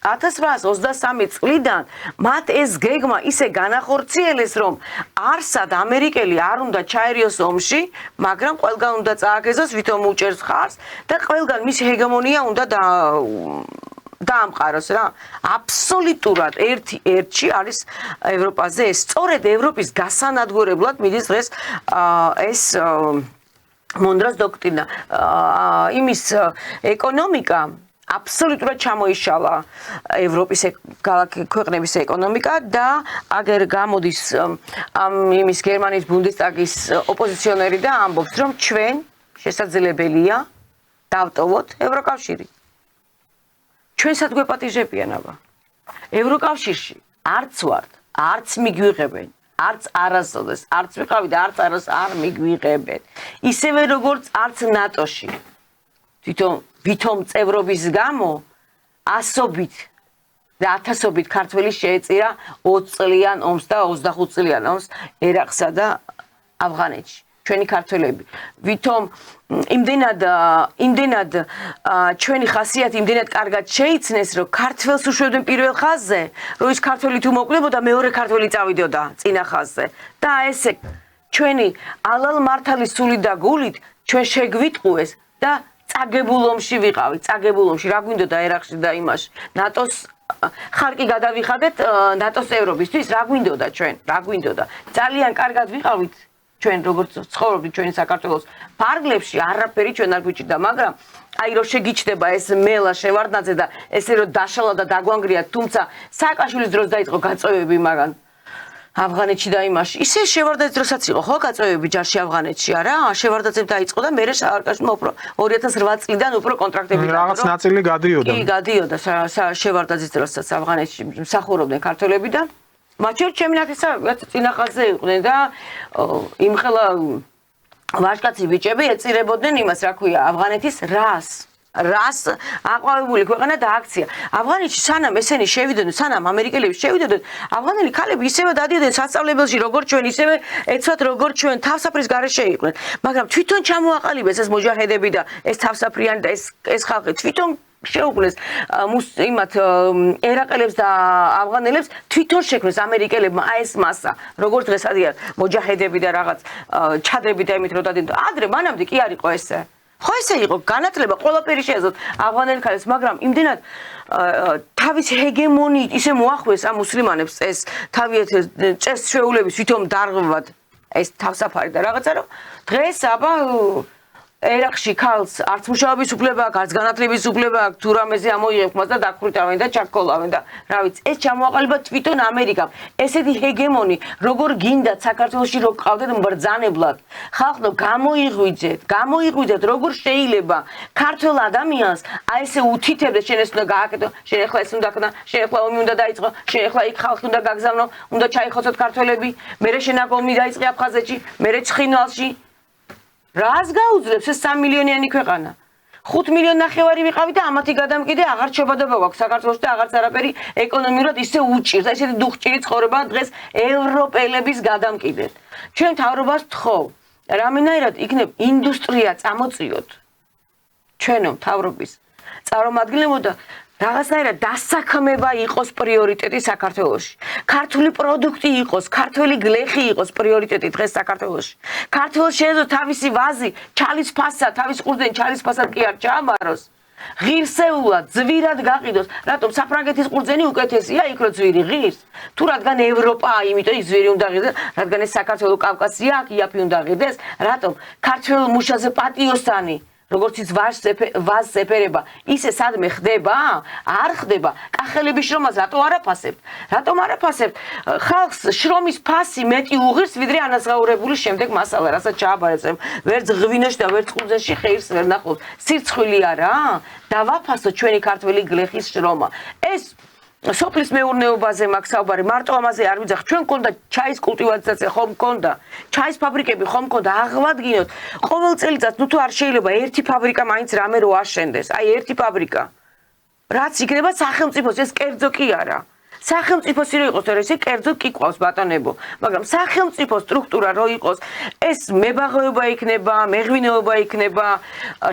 1823 წლიდან მათ ეს გეგმა ისე განახორციელეს, რომ არსად ამერიკელი არ უნდა ჩაერიოს ომში, მაგრამ ყველგან უნდა წააგეზოს, ვითომ უჭერს ხარს და ყველგან მისი ჰეგემონია უნდა დაამყაროს რა. აბსოლუტურად ერთში არის ევროპაზე ეს. სწორედ ევროპის გასანადგურებლად მიდის დღეს ეს მონდრას დოქტრინა. იმის ეკონომიკა აბსოლუტურად ჩამოიშალა ევროპის ქვეყნების ეკონომიკა და აგერ გამოდის იმის გერმანიის ბუნდესტაგის ოპოზიციონერი და ამბობს, რომ ჩვენ შესაძლებელია დავტოვოთ ევროკავშირი. ჩვენსაც გვეპატიჟებიან აბა. ევროკავშირში არც ვართ, არც მიგვიღებენ, არც არასოდეს, არც ვიყავი და არც არას არ მიგვიღებენ. ისევე როგორც არც ნატოში. ვითომ წევრობის გამო ასობით და ათასობით ქართველი შეეწირა 20 წლიან ომს და 25 წლიან ომს ერაყსა და ავღანეთში. ჩვენი ქართველები. ვითომ იმდენად ჩვენი ხასიათი იმდენად კარგად შეიცნეს, რომ ქართველს უშვებდნენ პირველ ხაზზე, რომ ის ქართველი თუ მოკლებოდა, მეორე ქართველი წავიდოდა წინა ხაზზე. და ესე ჩვენი ალალ მართალის სულით და გულით ჩვენ შეგვიტყუეს და წაგებულ ომში ვიყავით, წაგებულ ომში, რა გვინდოდა ერაყში და იმაში. ნატოს ხარკი გადავიხადეთ ნატოს წევრობისთვის, რა გვინდოდა ჩვენ, რა გვინდოდა. ძალიან კარგად ვიყავით ჩვენ როგორც ცხოვრობთ ჩვენი საქართველოს ფარგლებში, არაფერი ჩვენ არ გვიჭირდა, მაგრამ აი რომ შეგიჩდება ეს მელა შევარდნაძე და ესე რომ დაშალა და დაგვანგრია, თუმცა სააკაშვილის დროს დაიწყო გაწევები მაგან ავღანეთში და იმაში. ისე შევარდნაძის დროსაც იყო ხო გაწევები ჯარში ავღანეთში, არა? შევარდნაძემ დაიწყო და მერე სააკაშვილმა უფრო 2008 წლიდან უფრო კონტრაქტები დაიწყო. რაღაც ნაწილი გადიოდა. კი, გადიოდა შევარდნაძის დროსაც ავღანეთში მსახურობდნენ ქართველები და მათ შორის ჩემი ნათესავებაც წინახაზზე იყვნენ და იმხელა ვაჟკაცი ბიჭები ეწირებოდნენ იმას, რა ქვია, ავღანეთის რას აყვავებული ქვეყანა და აქცია. ავღანეთში სანამ ესენი შევიდნენ, სანამ ამერიკელები შევიდნენ, ავღანელი ქალები ისევე დადიოდნენ სასწავლებელში, როგორც ჩვენ, ისევე ეცვათ, როგორც ჩვენ, თავსაფრის გარეშე იყვნენ. მაგრამ თვითონ ჩამოაყალიბეს ეს მოჯაჰედები და ეს თავსაფრიანი და ეს ხალხი თვითონ შეუყლეს იმათ ერაყელებს და ავღანელებს თვითონ შექმნეს ამერიკელებმა აი ეს მასა როგორც დღეს არის მოჯაჰედები და რაღაც ჩადრები და იმით რომ დადიან ადრე მანამდე კი არ იყო ესე ხო ესე იყო განათლება ყველაფერი შეეძლოთ ავღანელ ქალებს მაგრამ იმდენად თავის ჰეგემონიით ისე მოახვეს ამ მუსლიმანებს ეს თავიანთ წესშეულების თვითონ დარღვევად ეს თავსაფარი და რაღაცა რომ დღეს აბა ერაყში ქალს არც მუშაობის უფლება აქვს, არც განათლების უფლება აქვს, თუ რამეზე ამოიღებს მას და დაქვრიტავენ და ჩაქოლავენ და რა ვიცი, ეს ჩამოაყალიბა თვითონ ამერიკამ. ესეთი ჰეგემონი, როგორ გინდათ საქართველოში რო ყავდეთ მბრძანებლად, ხალხო გამოიღვიძეთ, როგორ შეიძლება ქართველ ადამიანს აი ესე უთითებდეს, შენ ეს უნდა გააკეთო, შენ ახლა ეს უნდა ქნა, შენ ახლა ომი უნდა დაიწყო, შენ ახლა იქ ხალხი უნდა გაგზავნო, უნდა ჩაიხოცოთ ქართველები, მერე შენ აქ ომი დაიწყე აფხაზეთში, მერე ცხინვალში რას გაუძლებს ეს 3 მილიონიანი ქვეყანა 5 მილიონი ნახევარი ვიყავი და ამათი გადამკიდე აღარ ჩებადება გვაქვს საქართველოში და აღარც არაფერი ეკონომიურად ისე უჭირს ესეთი დუხჭირი ცხოვრება დღეს ევროპელების გადამკიდეთ ჩვენ მთავრობას ვთხოვ რამენაირად იქნებ ინდუსტრია წამოწიოთ ჩვენო მთავრობის წარმომადგენლებო და რაღაცნაირად დასაქმება იყოს პრიორიტეტი საქართველოში. ქართული პროდუქტი იყოს, ქართული გლეხი იყოს პრიორიტეტი დღეს საქართველოში. ქართველს შეეძლო თავისი ვაზი, ჩალის ფასად, თავის ყურძენი ჩალის ფასად კი არ ჩააბაროს. ღირსეულად, ძვირად გაყიდოს. რატომ საფრანგეთის ყურძენი უკეთესია, იქ რო ძვირი ღირს? თუ რადგან ევროპაა, იმიტომ ის ძვირი უნდა ღირდეს, რადგან ეს საქართველო კავკასია, აქ იაფი უნდა ღირდეს, რატომ ქართველ მუშაზე პატიოსანი როგორც ის ვაზს ეფერება, ისე სადმე ხდება? არ ხდება. კახელების შრომას რატო არაფასებთ? რატომ არაფასებთ? ხალხს შრომის ფასი მეტი უღირს, ვიდრე ანაზღაურებული შემდეგ მასალა, რასაც ჩააბარებს. ვერც ღვინოში და ვერც ყურძენში ხეირს ვერ ნახულობ. სირცხვილი არა? დავაფასო ჩვენი ქართველი გლეხის შრომა. ეს სოფლის მეურნეობაზე მაქვს საუბარი, მარტო ამაზე არ ვიძახ. ჩვენ მქონდა ჩაის კულტივაცია, ხომ მქონდა? ჩაის ფაბრიკები ხომ მქონდა? აღვადგინოთ. ყოველ წელიწად თუ არ შეიძლება ერთი ფაბრიკა მაინც რამე რო აშენდეს. აი ერთი ფაბრიკა. რაც იქნება სახელმწიფოს, ეს კერძო კი არა. სახელმწიფოს რო იყოს ეს კერძო კი ყავს ბატონებო, მაგრამ სახელმწიფო სტრუქტურა რო იყოს, ეს მებაღეობა იქნება, მეღვინეობა იქნება,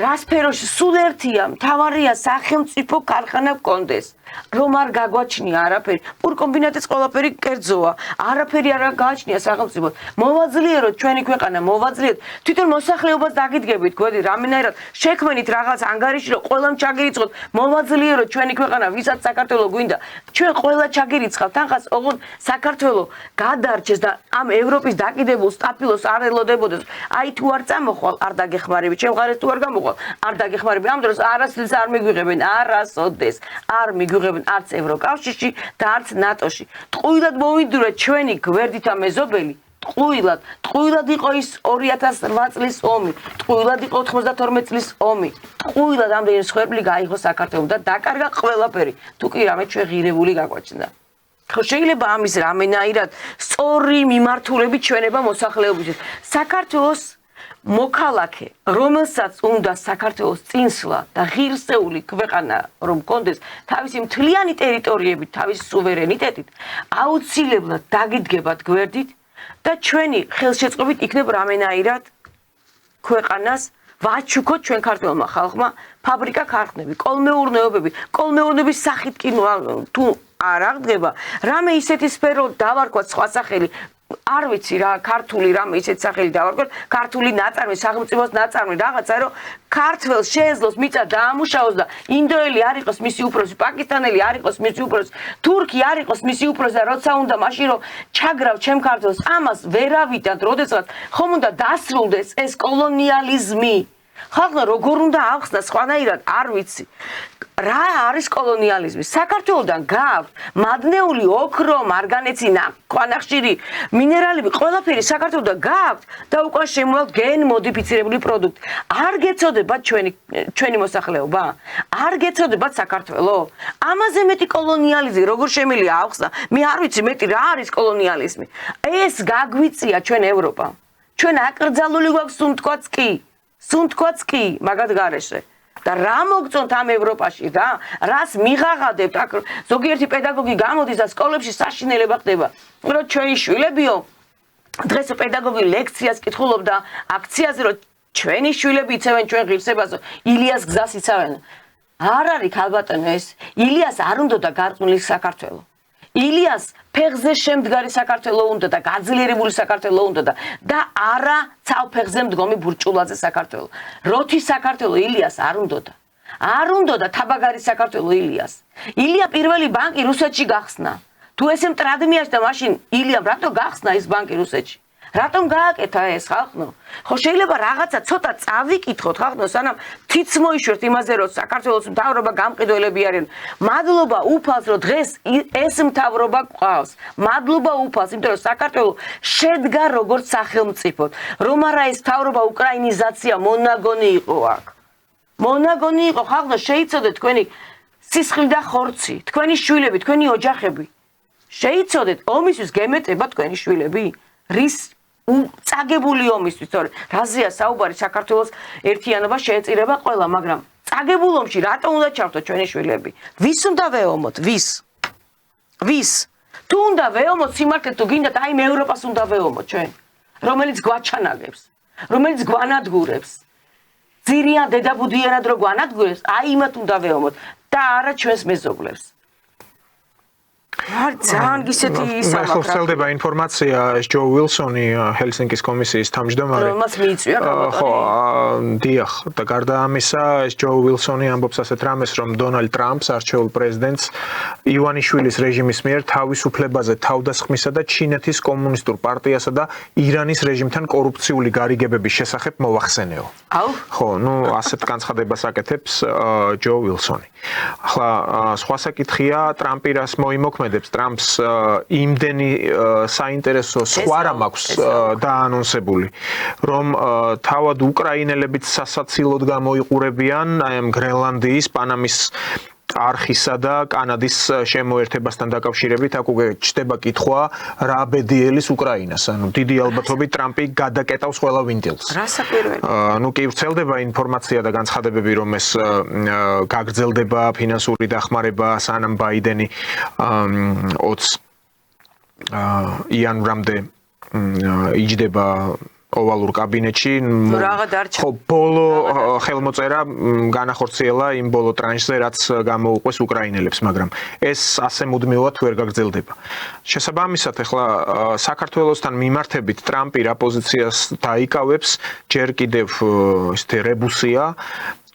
რა სფეროში სულ ერთია, მთავარია სახელმწიფო ქარხანა გქონდეს. რომ არ გაგვაჩნია არაფერი, პურკომბინატის ყველაფერი კერძოა, არაფერი არ გააჩნია სახელმწიფოს. მოვაძლიეროთ ჩვენი ქვეყანა, მოვაძლიეროთ თვითონ მოსახლეობას დაგიდგებით, გვერდი რამენერად შექმნით რაღაც ანგარიში, რომ ყველამ ჩაგირიცხოთ, მოვაძლიეროთ ჩვენი ქვეყანა, ვისაც საქართველოს გვინდა, ჩვენ ყველა ჩაგირიცხავთ, ახაც ოღონდ საქართველოს გადარჩეს და ამ ევროპის დაკიდებულ სტაფილოს არ ელოდებოდეს. აი თუ არ წამოხვალ, არ დაგეხმარები, ჩემ ღარეს თუ არ გამოხვალ, არ დაგეხმარები. ამ დროს არასდროს არ მიგვიღებენ, არასოდეს არ მიგვიღებენ არც ევროკავშირში და არც ნატოში. ტყუილად მოვიდურეთ ჩვენი გვერდითა მეზობელი, ტყუილად იყო ის 2008 წლის ომი, ტყუილად იყო 92 წლის ომი, ტყუილად ამდენი სხვერპლი გაიღო საქართველოს და დაკარგა ყველაფერი. თუ კი რამე ჩვენ ღირებული გაგვაჩნდა. ხო შეიძლება ამის რამენაირად სწორი მიმართულებით ჩვენება მოსახლეობისთვის. საქართველოს მოქალაქე, რომელსაც უნდა საქართველოს წინსვლა და ღირსეული ქვეყანა რომ გქონდეს თავისი მთლიანი ტერიტორიებით, თავისი სუვერენიტეტით, აუცილებლად დაგიდგებათ გვერდით და ჩვენი ხელშეწყობით იქნებ რამენაირად ქვეყანას ვაჩუქოთ ჩვენ ქართველმა ხალხმა ფაბრიკა ქარხნები, კოლმეურნეობის სახით კი თუ არ აღდგება, რამე ისეთი სფერო დავარქვათ სხვა სახელი არ ვიცი რა ქართული რამე ისეთ სახელი დავარქვათ, ქართული ნაწარმი, სახელმწიფოს ნაწარმი, რაღაცა რომ ქართველს შეეძლოს მიწა დაამუშავოს და ინდოელი არ იყოს მისი უფროსი, პაკისტანელი არ იყოს მისი უფროსი, თურქი არ იყოს მისი უფროსი და როცა უნდა მაშინ რომ ჩაგრავ ჩემ ქართველს, ამას ვერავითად, როდესაც ხომ უნდა დასრულდეს ეს კოლონიალიზმი. ხალხმა როგორ უნდა ახსნას სხვანაირად არ ვიცი. რა არის კოლონიალიზმი? საქართველოსთან გააქვთ მადნეული ოქრო, მარგანეცი, ქვანახშირი, მინერალები, ყველაფერი საქართველოსთან გააქვთ და უკან შემოვალთ გენ მოდიფიცირებული პროდუქტი. არ გეცოდებათ ჩვენი მოსახლეობა? არ გეცოდებათ საქართველო? ამაზე მეტი კოლონიალიზმი როგორ შემიძლია ახსნა? მე არ ვიცი მეტი რა არის კოლონიალიზმი. ეს გაგვიწია ჩვენ ევროპა. ჩვენ აკრძალული გვაქვს სუნთქვაც კი მაგათ გარეშე. და რა მოგწონთ ამ ევროპაში რა? რას მიღაღადებთ? აქ ზოგიერთი პედაგოგი გამოდის და სკოლებში საშინელება ხდება. რომ ჩვენი შვილებიო დღეს პედაგოგი ლექციას კითხულობდა აქციაზე რომ ჩვენი შვილები იცავენ ჩვენ ღირსებას, ილიას გზას იცავენ. არ არის ქალბატონო ეს. ილიას არ უნდა და გარყვნილი საქართველო. ილიას ფეხზე შემდგარი საქართველო უნდა და გაძლიერებული საქართველო უნდა და არა ცალფეხზე მდგომი ბურჭულაძე საქართველო. როთი საქართველო ილიას არ უნდა და არ უნდა და თაბაგარი საქართველო ილიას. ილია პირველი ბანკი რუსეთში გახსნა. თუ ესე მტრადმიაში და მაშინ ილიამ რატო გახსნა ეს ბანკი რუსეთში? რატომ გააკეთა ეს ხალხო? ხო შეიძლება რაღაცა ცოტა წავიკითხოთ ხალხო, სანამ თიც მოიშვერთ იმაზე, რომ საქართველოს მთავრობა გამყიდველები არიან. მადლობა უფალს, რომ დღეს ეს მთავრობა გვყავს. მადლობა უფალს, იმიტომ რომ საქართველოს შედგა როგორც სახელმწიფოდ. რომ არა ეს მთავრობა უკრაინიზაცია მონაგონი იყო აქ. მონაგონი იყო ხალხო, შეიცოდეთ თქვენი სისხლი და ხორცი, თქვენი შვილები, თქვენი ოჯახები. შეიცოდეთ ომისთვის გემეტება თქვენი შვილები? რის წაგებული ომისთვის, თორე რაზეა საუბარი საქართველოს ერთიანობა შეეწირება ყველა, მაგრამ წაგებულ ომში რატო უნდა ჩავთო ჩვენი შვილები? ვის უნდა ვეომოთ? ვის? თუ უნდა ვეომოთ სიმართლე თუ გინდათ, აი ევროპას უნდა ვეომოთ ჩვენ, რომელიც გვაჩანაგებს, რომელიც გვანადგურებს. ძირიან დედაბუდიანად რო გვანადგურებს, აი იმათ უნდა ვეომოთ და არა ჩვენს მეზობლებს. ძალიან გისეთი ისაა. ახლა ვრცელდება ინფორმაცია, ეს ჯო ვილსონი, ჰელსინკის კომისიის თავმჯდომარე. რომელმაც მიიწვია გამოტანი. ხო, დიახ, და გარდა ამისა, ეს ჯო ვილსონი ამბობს ასეთ რამეს, რომ დონალდ ტრამპს, არჩეულ პრეზიდენტს, ივანიშვილის რეჟიმის მიერ თავისუფლებაზე თავდასხმისა და ჩინეთის კომუნისტურ პარტიასა და ირანის რეჟიმთან კორუფციული გარიგებების შესახებ მოახსენეო. აუ? ხო, ასეთ განცხადებას აკეთებს ჯო ვილსონი. ახლა სხვა საკითხია, ტრამპი რას მოიმოქმედებს? ტრამპს იმდენი საინტერესო სხვა რამ აქვს დაანონსებული, რომ თავად უკრაინელებიც სასაცილოდ გამოიყურებიან აი ამ გრენლანდიის, პანამის არხისა და კანადის შემოერთებასთან დაკავშირებით აქ უკვე ჩდება კითხვა რა ბედიელის უკრაინას. ანუ დიდი ალბათობით ტრამპი გადაკეტავს ყველა ვინტილს. რა საკვირველი? ნუ კი ვრცელდება ინფორმაცია და განცხადებები, რომ ეს გაგრძელდება ფინანსური დახმარება, სანამ ბაიდენი 20 იანვრამდე იჯდება ოვალურ კაბინეტში. ხო, ბოლო ხელმოწერა განახორციელა იმ ბოლო ტრანშზე, რაც გამოუყვეს უკრაინელებს, მაგრამ ეს ასე მუდმივად ვერ გაგრძელდება. შესაბამისად, ახლა საქართველოსთან მიმართებით ტრამპი რა პოზიციას დაიკავებს, ჯერ კიდევ ესეთი რებუსია.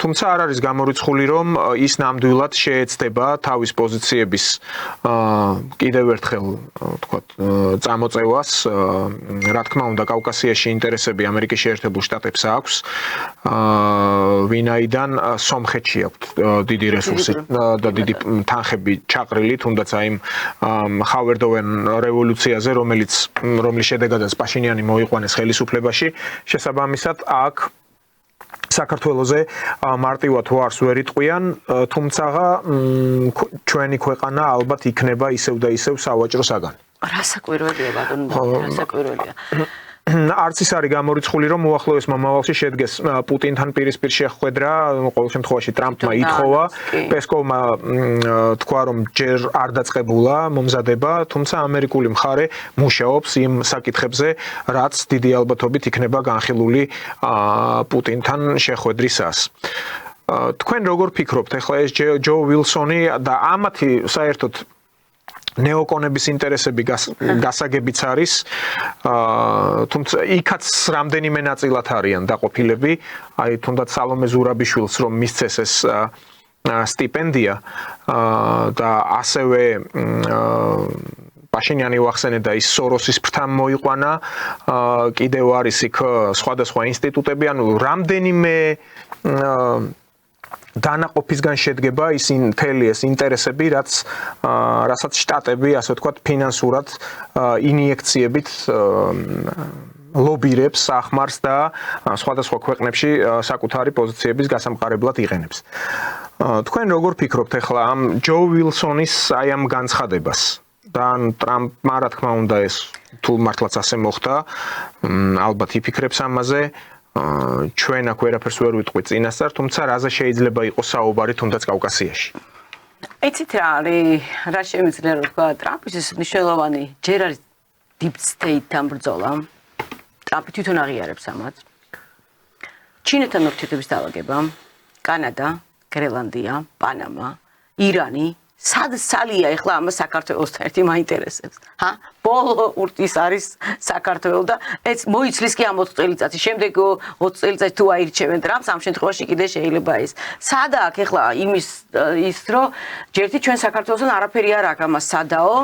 თუმცა არ არის გამორიცხული, რომ ის ნამდვილად შეეცდება თავის პოზიციების კიდევ ერთხელ, ვთქვათ, წამოწევას. რა თქმა უნდა, კავკასიაში ინტერესები ამერიკის შეერთებულ შტატებს აქვს, ვინაიდან სომხეთში აქვს დიდი რესურსი და დიდი თანხები ჩაყრილი, თუნდაც აი იმ ხავერდოვან რევოლუციაზე, რომლის შედეგადაც პაშინიანი მოიყვანეს ხელისუფლებაში, შესაბამისად აქ საქართველოზე მარტივად ვარს ვერ იტყვიან, თუმცა ჩვენი ქვეყანა ალბათ იქნება ისევ და ისევ სავაჭრო საგანი. რა საკვირველია ბატონო, რა საკვირველია. არც ის არის გამორიცხული, რომ უახლოეს მომავალში შედგეს პუტინთან პირისპირ შეხვედრა, ყოველ შემთხვევაში ტრამპმა ითხოვა, პესკოვმა თქვა, რომ ჯერ არ დაწყებულა მომზადება, თუმცა ამერიკული მხარე მუშაობს იმ საკითხებზე, რაც დიდი ალბათობით იქნება განხილული პუტინთან შეხვედრისას. თქვენ როგორ ფიქრობთ, ახლა ეს ჯო ვილსონი და ამათი საერთოდ ნეოკონების ინტერესები გასაგებიც არის, თუმცა იქაც რამდენიმე ნაწილად არიან დაყოფილები, აი თუნდაც სალომე ზურაბიშვილს რომ მისცეს ეს სტიპენდია და ასევე პაშინიანი ვახსენე და ის სოროსის ფრთამ მოიყვანა, კიდევ არის იქ სხვადასხვა ინსტიტუტები, ანუ რამდენიმე დანაყოფისგან შედგება ის მთელი ეს ინტერესები, რასაც შტატები, ასე ვთქვათ, ფინანსურად ინიექციებით ლობირებს, ახმარს და სხვადასხვა ქვეყნებში საკუთარი პოზიციების გასამყარებლად იყენებს. თქვენ როგორ ფიქრობთ ახლა ამ ჯო ვილსონის აი ამ განცხადებას? და ტრამპმა რა თქმა უნდა ეს თუ მართლაც ასე მოხდა, ალბათ იფიქრებს ამაზე. ჩვენ აქ ვერაფერს ვერ ვიტყვით წინასწარ, თუმცა რაზე შეიძლება იყოს საუბარი თუნდაც კავკასიაში. იცით რა არის, რა შემიძლია რომ თქვა ტრამპის ეს მნიშვნელოვანი ჯერ არის deep state-თან ბრძოლა. ტრამპი თვითონ აღიარებს ამას. ჩინეთთან ურთიერთობის დაალაგება, კანადა, გრენლანდია, პანამა, ირანი, სად სალია ეხლა ამ საქართველოსთან ერთი მაინტერესებს. ბოლო ურთის არის საქართველო და ეს მოიცლის კი ამ 20 წელიწადში. შემდეგ 20 წელიწადში თუ აირჩევენ ტრამპს, ამ შემთხვევაში კიდე შეიძლება ეს. სადა აქ ეხლა იმის ის რომ ჯერთი ჩვენ საქართველოსთან არაფერი არ აქვს ამას სადაო.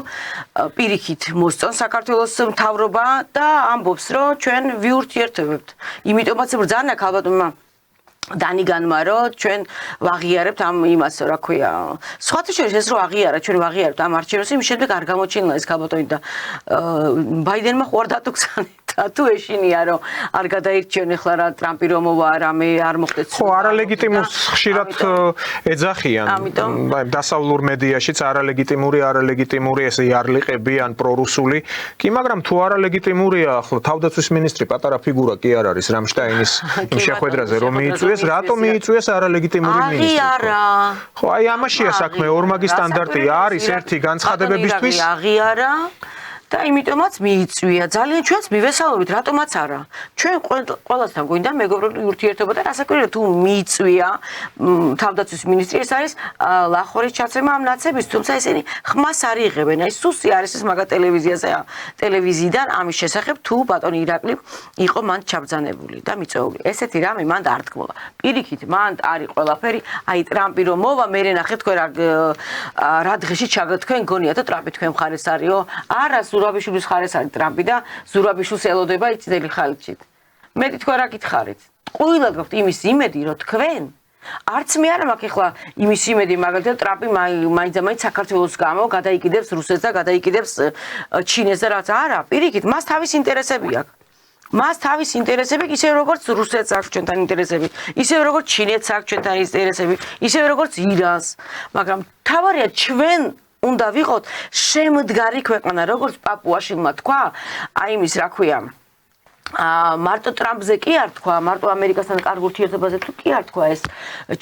პირიქით მოსწონს საქართველოს მთავრობა და ამბობს რომ ჩვენ ვიურთიერთებებთ. იმიტომაც ბრძანა ალბათ დანიგანმა რომ ჩვენ ვაღიარებთ ამ იმას რა ქვია. სხვათა შორის ეს რომ აღიარა, ჩვენ ვაღიარებთ ამ არჩევნებს, იმ შემდეგ არ გამოჩენილა ეს ქალბატონი და ბაიდენმა ხوار დატუქცანე და თუ ეშინია რომ არ გადაირჩიონ ახლა რა ტრამპი რომ მოვა რამე არ მოხდეს. ხო, არალეგიტიმურს ხშირად ეძახიან. დასავლურ მედიაშიც არალეგიტიმური ეს იარლიყები ან პრორუსული. კი, მაგრამ თუ არალეგიტიმურია ახლა თავდაცვის მინისტრი პატარა ფიგურა კი არ არის რამშტაინის იმ შეხვედრაზე რომ მიიწვიეს, რატომ მიიწვიეს არალეგიტიმური მინისტრი? აღიარა. ხო, აი ამაშია საქმე, ორმაგი სტანდარტი არის ერთი განცხადებებისთვის. აღიარა. და იმიტომაც მიიწვია. ძალიან ჩვენს მივესალმებით, რატომაც არა. ჩვენ ყველასთან გვინდა მეგობრული ურთიერთობა და რასაკვირველია თუ მიიწვია თავდაცვის მინისტრი, ეს არის ლახორის ჩაცემა ამ ნაცების, თუმცა ესენი ხმას არ იღებენ. აი სუსი არის ეს მაგა ტელევიზიიდან ამის შესახებ თუ ბატონი ირაკლი იყო მან ჩაბრძანებული და მიწვეული. ესეთი რამე მან დაარტყმულა. პირიქით, მან არის ყველაფერი, აი ტრამპი რომ მოვა, მე ნახე თქვენ რა დღეში ჩაგთქვენ გონია და ტრამპი თქვენ მხარეს არისო? არა, ზურაბიშვილის ხარეს არის ტრამპი და ზურაბიშვილს ელოდება იცდელი ხალხით. მეტი თქვენ რა გითხარით? ყვილად გაქვთ იმის იმედი, რომ თქვენ არც მე არ მაქვს ახლა იმის იმედი, მაგალითად ტრამპი მაინც საქართველოს გამო გადაიკიდებს რუსეთს და გადაიკიდებს ჩინეთს და რაც არა, პირიქით, მას თავის ინტერესები აქვს. მას თავის ინტერესები, ისე როგორც რუსეთს აქვს ჩვენთან ინტერესები, ისე როგორც ჩინეთს აქვს ჩვენთან ინტერესები, ისე როგორც ირანს, მაგრამ თავარია ჩვენ უნდა ვიყოთ შემდგარი ქვეყანა, როგორც პაპუაშვილმა თქვა, აი იმის რა ქვია, მარტო ტრამპზე კი არ თქვა, მარტო ამერიკასთან კარგ ურთიერთობაზე თუ კი არ თქვა ეს.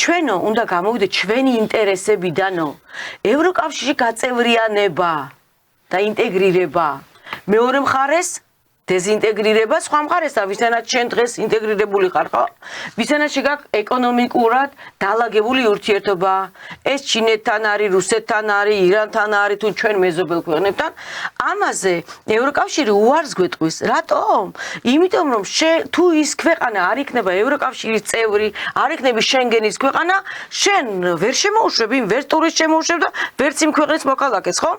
ჩვენო უნდა გამოვიდეთ ჩვენი ინტერესებიდანო. ევროკავშირში გაწევრიანება და ინტეგრირება. მეორე მხარეს დეზინტეგრირება, სხვა მხარეს და ვისთანაც შენ დღეს ინტეგრირებული ხარ, ხო? ვისთანაც შეგაქვს ეკონომიკურად დაალაგებული ურთიერთობა. ეს ჩინეთთან არის, რუსეთთან არის, ირანთან არის თუ ჩვენ მეზობელ ქვეყნებთან. ამაზე ევროკავშირი უარს გვეტყვის. რატომ? იმიტომ რომ თუ ის ქვეყანა არ იქნება ევროკავშირის წევრი, არ იქნება შენგენის ქვეყანა, შენ ვერ შემოუშვები, ვერ ტურისტს შემოუშვებ და ვერც იმ ქვეყნის მოქალაქეს, ხო?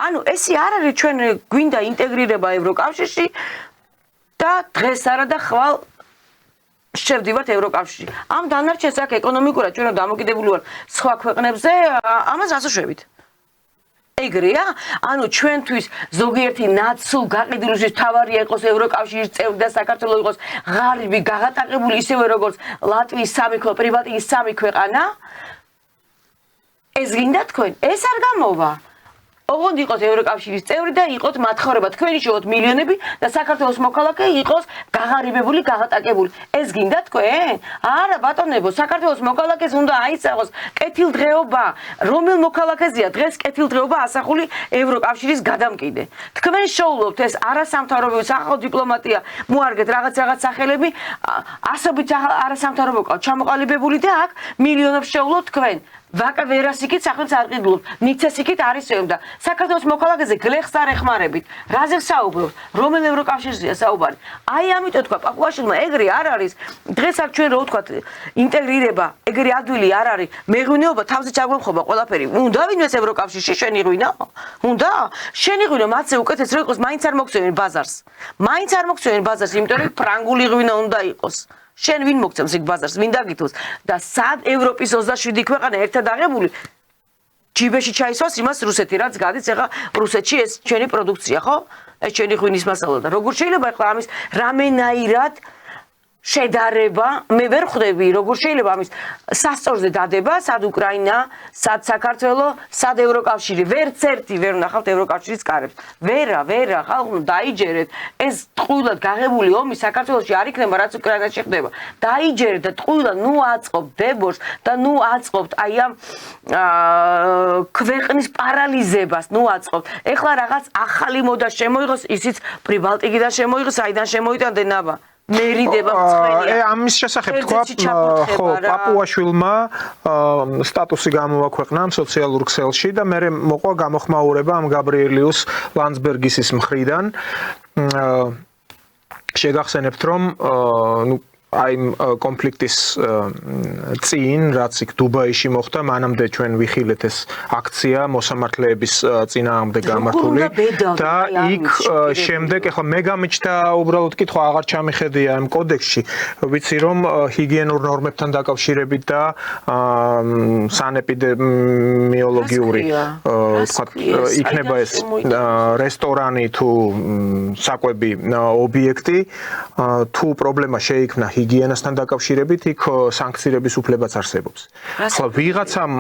ანუ ესე არ არის ჩვენ გვინდა ინტეგრირება ევროკავშირში და დღეს არა და ხვალ შევდივართ ევროკავშირში. ამ დანარჩენს აქ ეკონომიკურად ჩვენ დამოკიდებული ვართ სხვა ქვეყნებზე, ამას ასუშვებით. ეგრეა, ანუ ჩვენთვის ზოგიერთი ნაცნობ გაყიდულისთვის თავარია იყოს ევროკავშირის წევრი და საქართველოს იყოს ღარიბი, გაღატაკებული ისევე როგორც ლატვიის სამი პრივატის სამი ქვეყანა. ეს გინდა თქვენ? ეს არ გამოვა. ოღონდ იყოს ევროკავშირის წევრი და იყოს მათხოვრება თქვენი შევოთ მილიონები და საქართველოს მოქალაქე იყოს გაღარიბებული, გაღატაკებული. ეს გინდა თქვენ? არა ბატონებო, საქართველოს მოქალაქეს უნდა აისახოს კეთილდღეობა. რომელ მოქალაქეზეა დღეს კეთილდღეობა ასახული ევროკავშირის გადამკიდე? თქვენ შეულობთ ეს არასამთავრობო სახალხო დიპლომატია, მოარგეთ რაღაც სახელები, ასობით არასამთავრობო ჩამოყალიბებული და აქ მილიონებს შეულობთ თქვენ. ვაკა ვერასიკით სახელმწიფოს არ ყიდულობთ, ნიცესიკით არის ევდა. საქართველოს მოქალაქეზე გლეხს არ ეხმარებით. რაზე საუბრობთ? რომელ ევროკავშირზეა საუბარი? აი ამიტომ თქვა პაპუაშვილმა ეგრე არ არის. დღეს აქ ჩვენ რო ვთქვათ ინტეგრირება, ეგრე ადვილი არ არის. მეღვინეობა თავზე ჩაგვემხობა ყველაფერი. უნდა ვინმეს ევროკავშირში შენ იღვინო? უნდა? შენ იღვინო მათზე უკეთეს რო იყოს, მაინც არ მოგწევენ ბაზარს. მაინც არ მოგწევენ ბაზარს, იმიტომ რომ ფრანგული იღვინო უნდა იყოს. შენ ვინ მოგწევს იქ ბაზარს, ვინ დაგითოს და სად ევროპის 27 ქვეყანა ერთად აღებული ჯიბეში ჩაისვას იმას რუსეთი, რაც გადის ეხა რუსეთში ეს ჩვენი პროდუქცია, ხო? ეს ჩვენი ღვინის მასალა და როგორ შეიძლება ეხლა ამის რამენაირად შედარება, მე ვერ ხვდები, როგორ შეიძლება ამის სასწორზე დადება, სად უკრაინა, სად საქართველო, სად ევროკავშირი, ვერც ერთი ვერ ვნახავთ ევროკავშირის კარებს. ვერა, ხალხო დაიჯერეთ, ეს ტყუილად გაღებული ომი საქართველოში არ იქნება, რაც უკრაინაში ხდება. დაიჯერეთ და ტყუილად ნუ აწყობთ დებორს და ნუ აწყობთ აი ამ ქვეყნის პარალიზებას, ნუ აწყობთ. ეხლა რაღაც ახალი მოდა შემოიღოს, ისიც პრიბალტიკიდან შემოიღოს, აიდან შემოიტანდნენ აბა. მერიდება მწვენია. ამის შესახებ თქვა, ხო, პაპუაშვილმა სტატუსი გამოაქვეყნა სოციალურ ქსელში და მე მოყვა გამოხმაურება ამ გაბრიელიუს ლანდსბერგისის მხრიდან. შეგახსენებთ, რომ აი კონფლიქტის წინ, რაც იქ დუბაიში მოხდა, მანამდე ჩვენ ვიხილეთ ეს აქცია მოსამართლეების წინააღმდეგ გამართული და იქ შემდეგ ახლა მე გამიჩნდა უბრალოდ კითხვა აღარ ჩამიხედია ამ კოდექსში, ვიცი რომ ჰიგიენურ ნორმებთან დაკავშირებით და სანეპიდემიოლოგიური თქვა იქნება ეს რესტორანი თუ საკვები ობიექტი, თუ პრობლემა შეიქმნა ჰიგიენასთან დაკავშირებით, იქ სანქცირების უფლებაც არსებობს. ახლა ვიღაცამ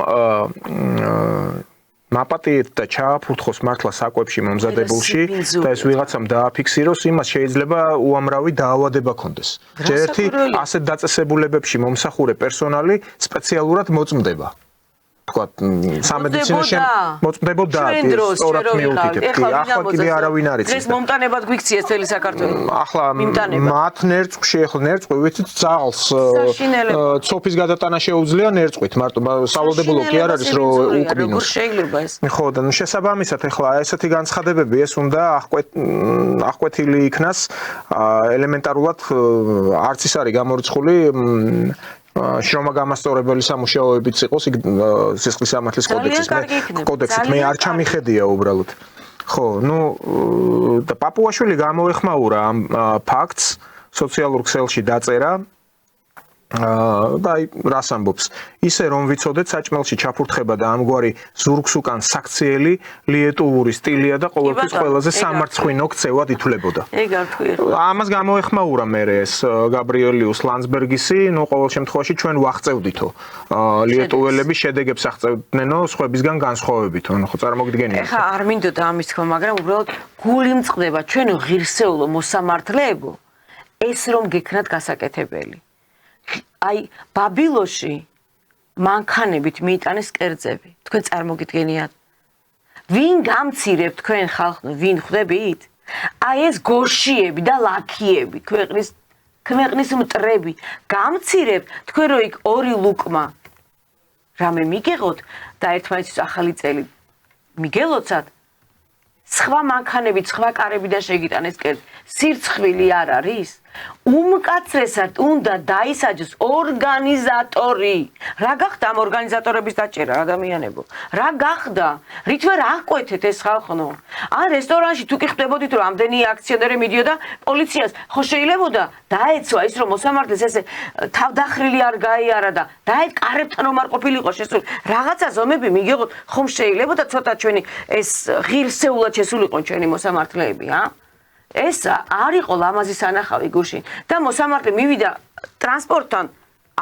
მაპატიეთ და ჩააფურთხოს მართლა საკვებში მომზადებულში და ეს ვიღაცამ დააფიქსიროს, იმას შეიძლება უამრავი დაავადება ქონდეს. ჯერ ერთი ასეთ დაწესებულებებში მომსახურე პერსონალი სპეციალურად მოწმდება. თქვა სამედიცინო მოწმდებოდა სწორად მიუთითებ. ახლა კიდე არავინ არ იცის. დღეს მომტანებად გვიქციეს თელი საქართველო. ახლა მათ ნერწყვში ახლა ნერწყვი ვიცით ძაღლს ცოფის გადატანა შეუძლია ნერწყვით მარტო სავალდებულო კი არ არის რომ უკბინოს. როგორ შეიძლება ეს? ხო და შესაბამისად ახლა ესეთი განცხადებები ეს უნდა აღკვეთილი იქნას ელემენტარულად არც ის არის გამორიცხული შრომაგამასწორებელი სამუშაოებიც იყოს იქ სისხლის სამართლის კოდექსით მე არ ჩამიხედია უბრალოდ. ხო, ნუ და პაპუაშვილი გამოეხმაურა ამ ფაქტს სოციალურ ქსელში დაწერა და აი რას ამბობს ისე რომ ვიცოდეთ საჭმელში ჩაფურთხება და ამგვარი ზურგს უკან საქციელი ლიეტუვური სტილია და ყოველთვის ყველაზე სამარცხვინო ქცევად ითვლებოდა. ეგ არ თქვი. ამას გამოეხმაურა მე ეს გაბრიელიუს ლანსბერგისი, ნუ ყოველ შემთხვევაში ჩვენ ვახწევდითო ლიეტუველები შედეგებს აღწევდნენო სხვებისგან განსხვავებით, ანუ ხო წარმოგიდგენია. ეხა არ მინდოდა ამის თქმა, მაგრამ უბრალოდ გული მწყდება ჩვენო ღირსეულო მოსამართლეებო ეს რომ გექნათ გასაკეთებელი. აი ბაბილოში მანქანებით მიიტანეს კერძები. თქვენ წარმოგიდგენიათ? ვინ გამცირებ თქვენ ხალხო, ვინ ხვდებით? აი ეს გორშიები და ლაქიები, ქვეყნის მტრები, გამცირებ თქვენ რო იქ ორი ლუკმა რამე მიგეღოთ და ერთმანეთის ახალი წელი მიგელოცათ სხვა მანქანებით, სხვა კარებიდან შეგიტანეს კერძი. სირცხვილი არ არის? უმკაცრესად უნდა დაისაჯოს ორგანიზატორი. რა გახდა ამ ორგანიზატორების დაჭერა ადამიანებო? რა გახდა? რითვე რა ყვეთეთ ეს ხალხო? ან რესტორანში თუ კი ხვდებოდით რომ ამდენი აქციონერი მიდიოდა პოლიციას, ხო შეიძლებოდა დაეცვა ის რომ მოსამართლეს ესე თავდახრილი არ გაიარა და დაეთ კარებთან რომ არ ყოფილიყო შესული. რაღაცა ზომები მიგეღოთ, ხომ შეიძლებოდა ცოტა ჩვენი ეს ღირსეულად შესულიყო ჩვენი მოსამართლეები, ეს არ იყო ლამაზი სანახავი გუშინ და მოსამართლე მივიდა ტრანსპორტთან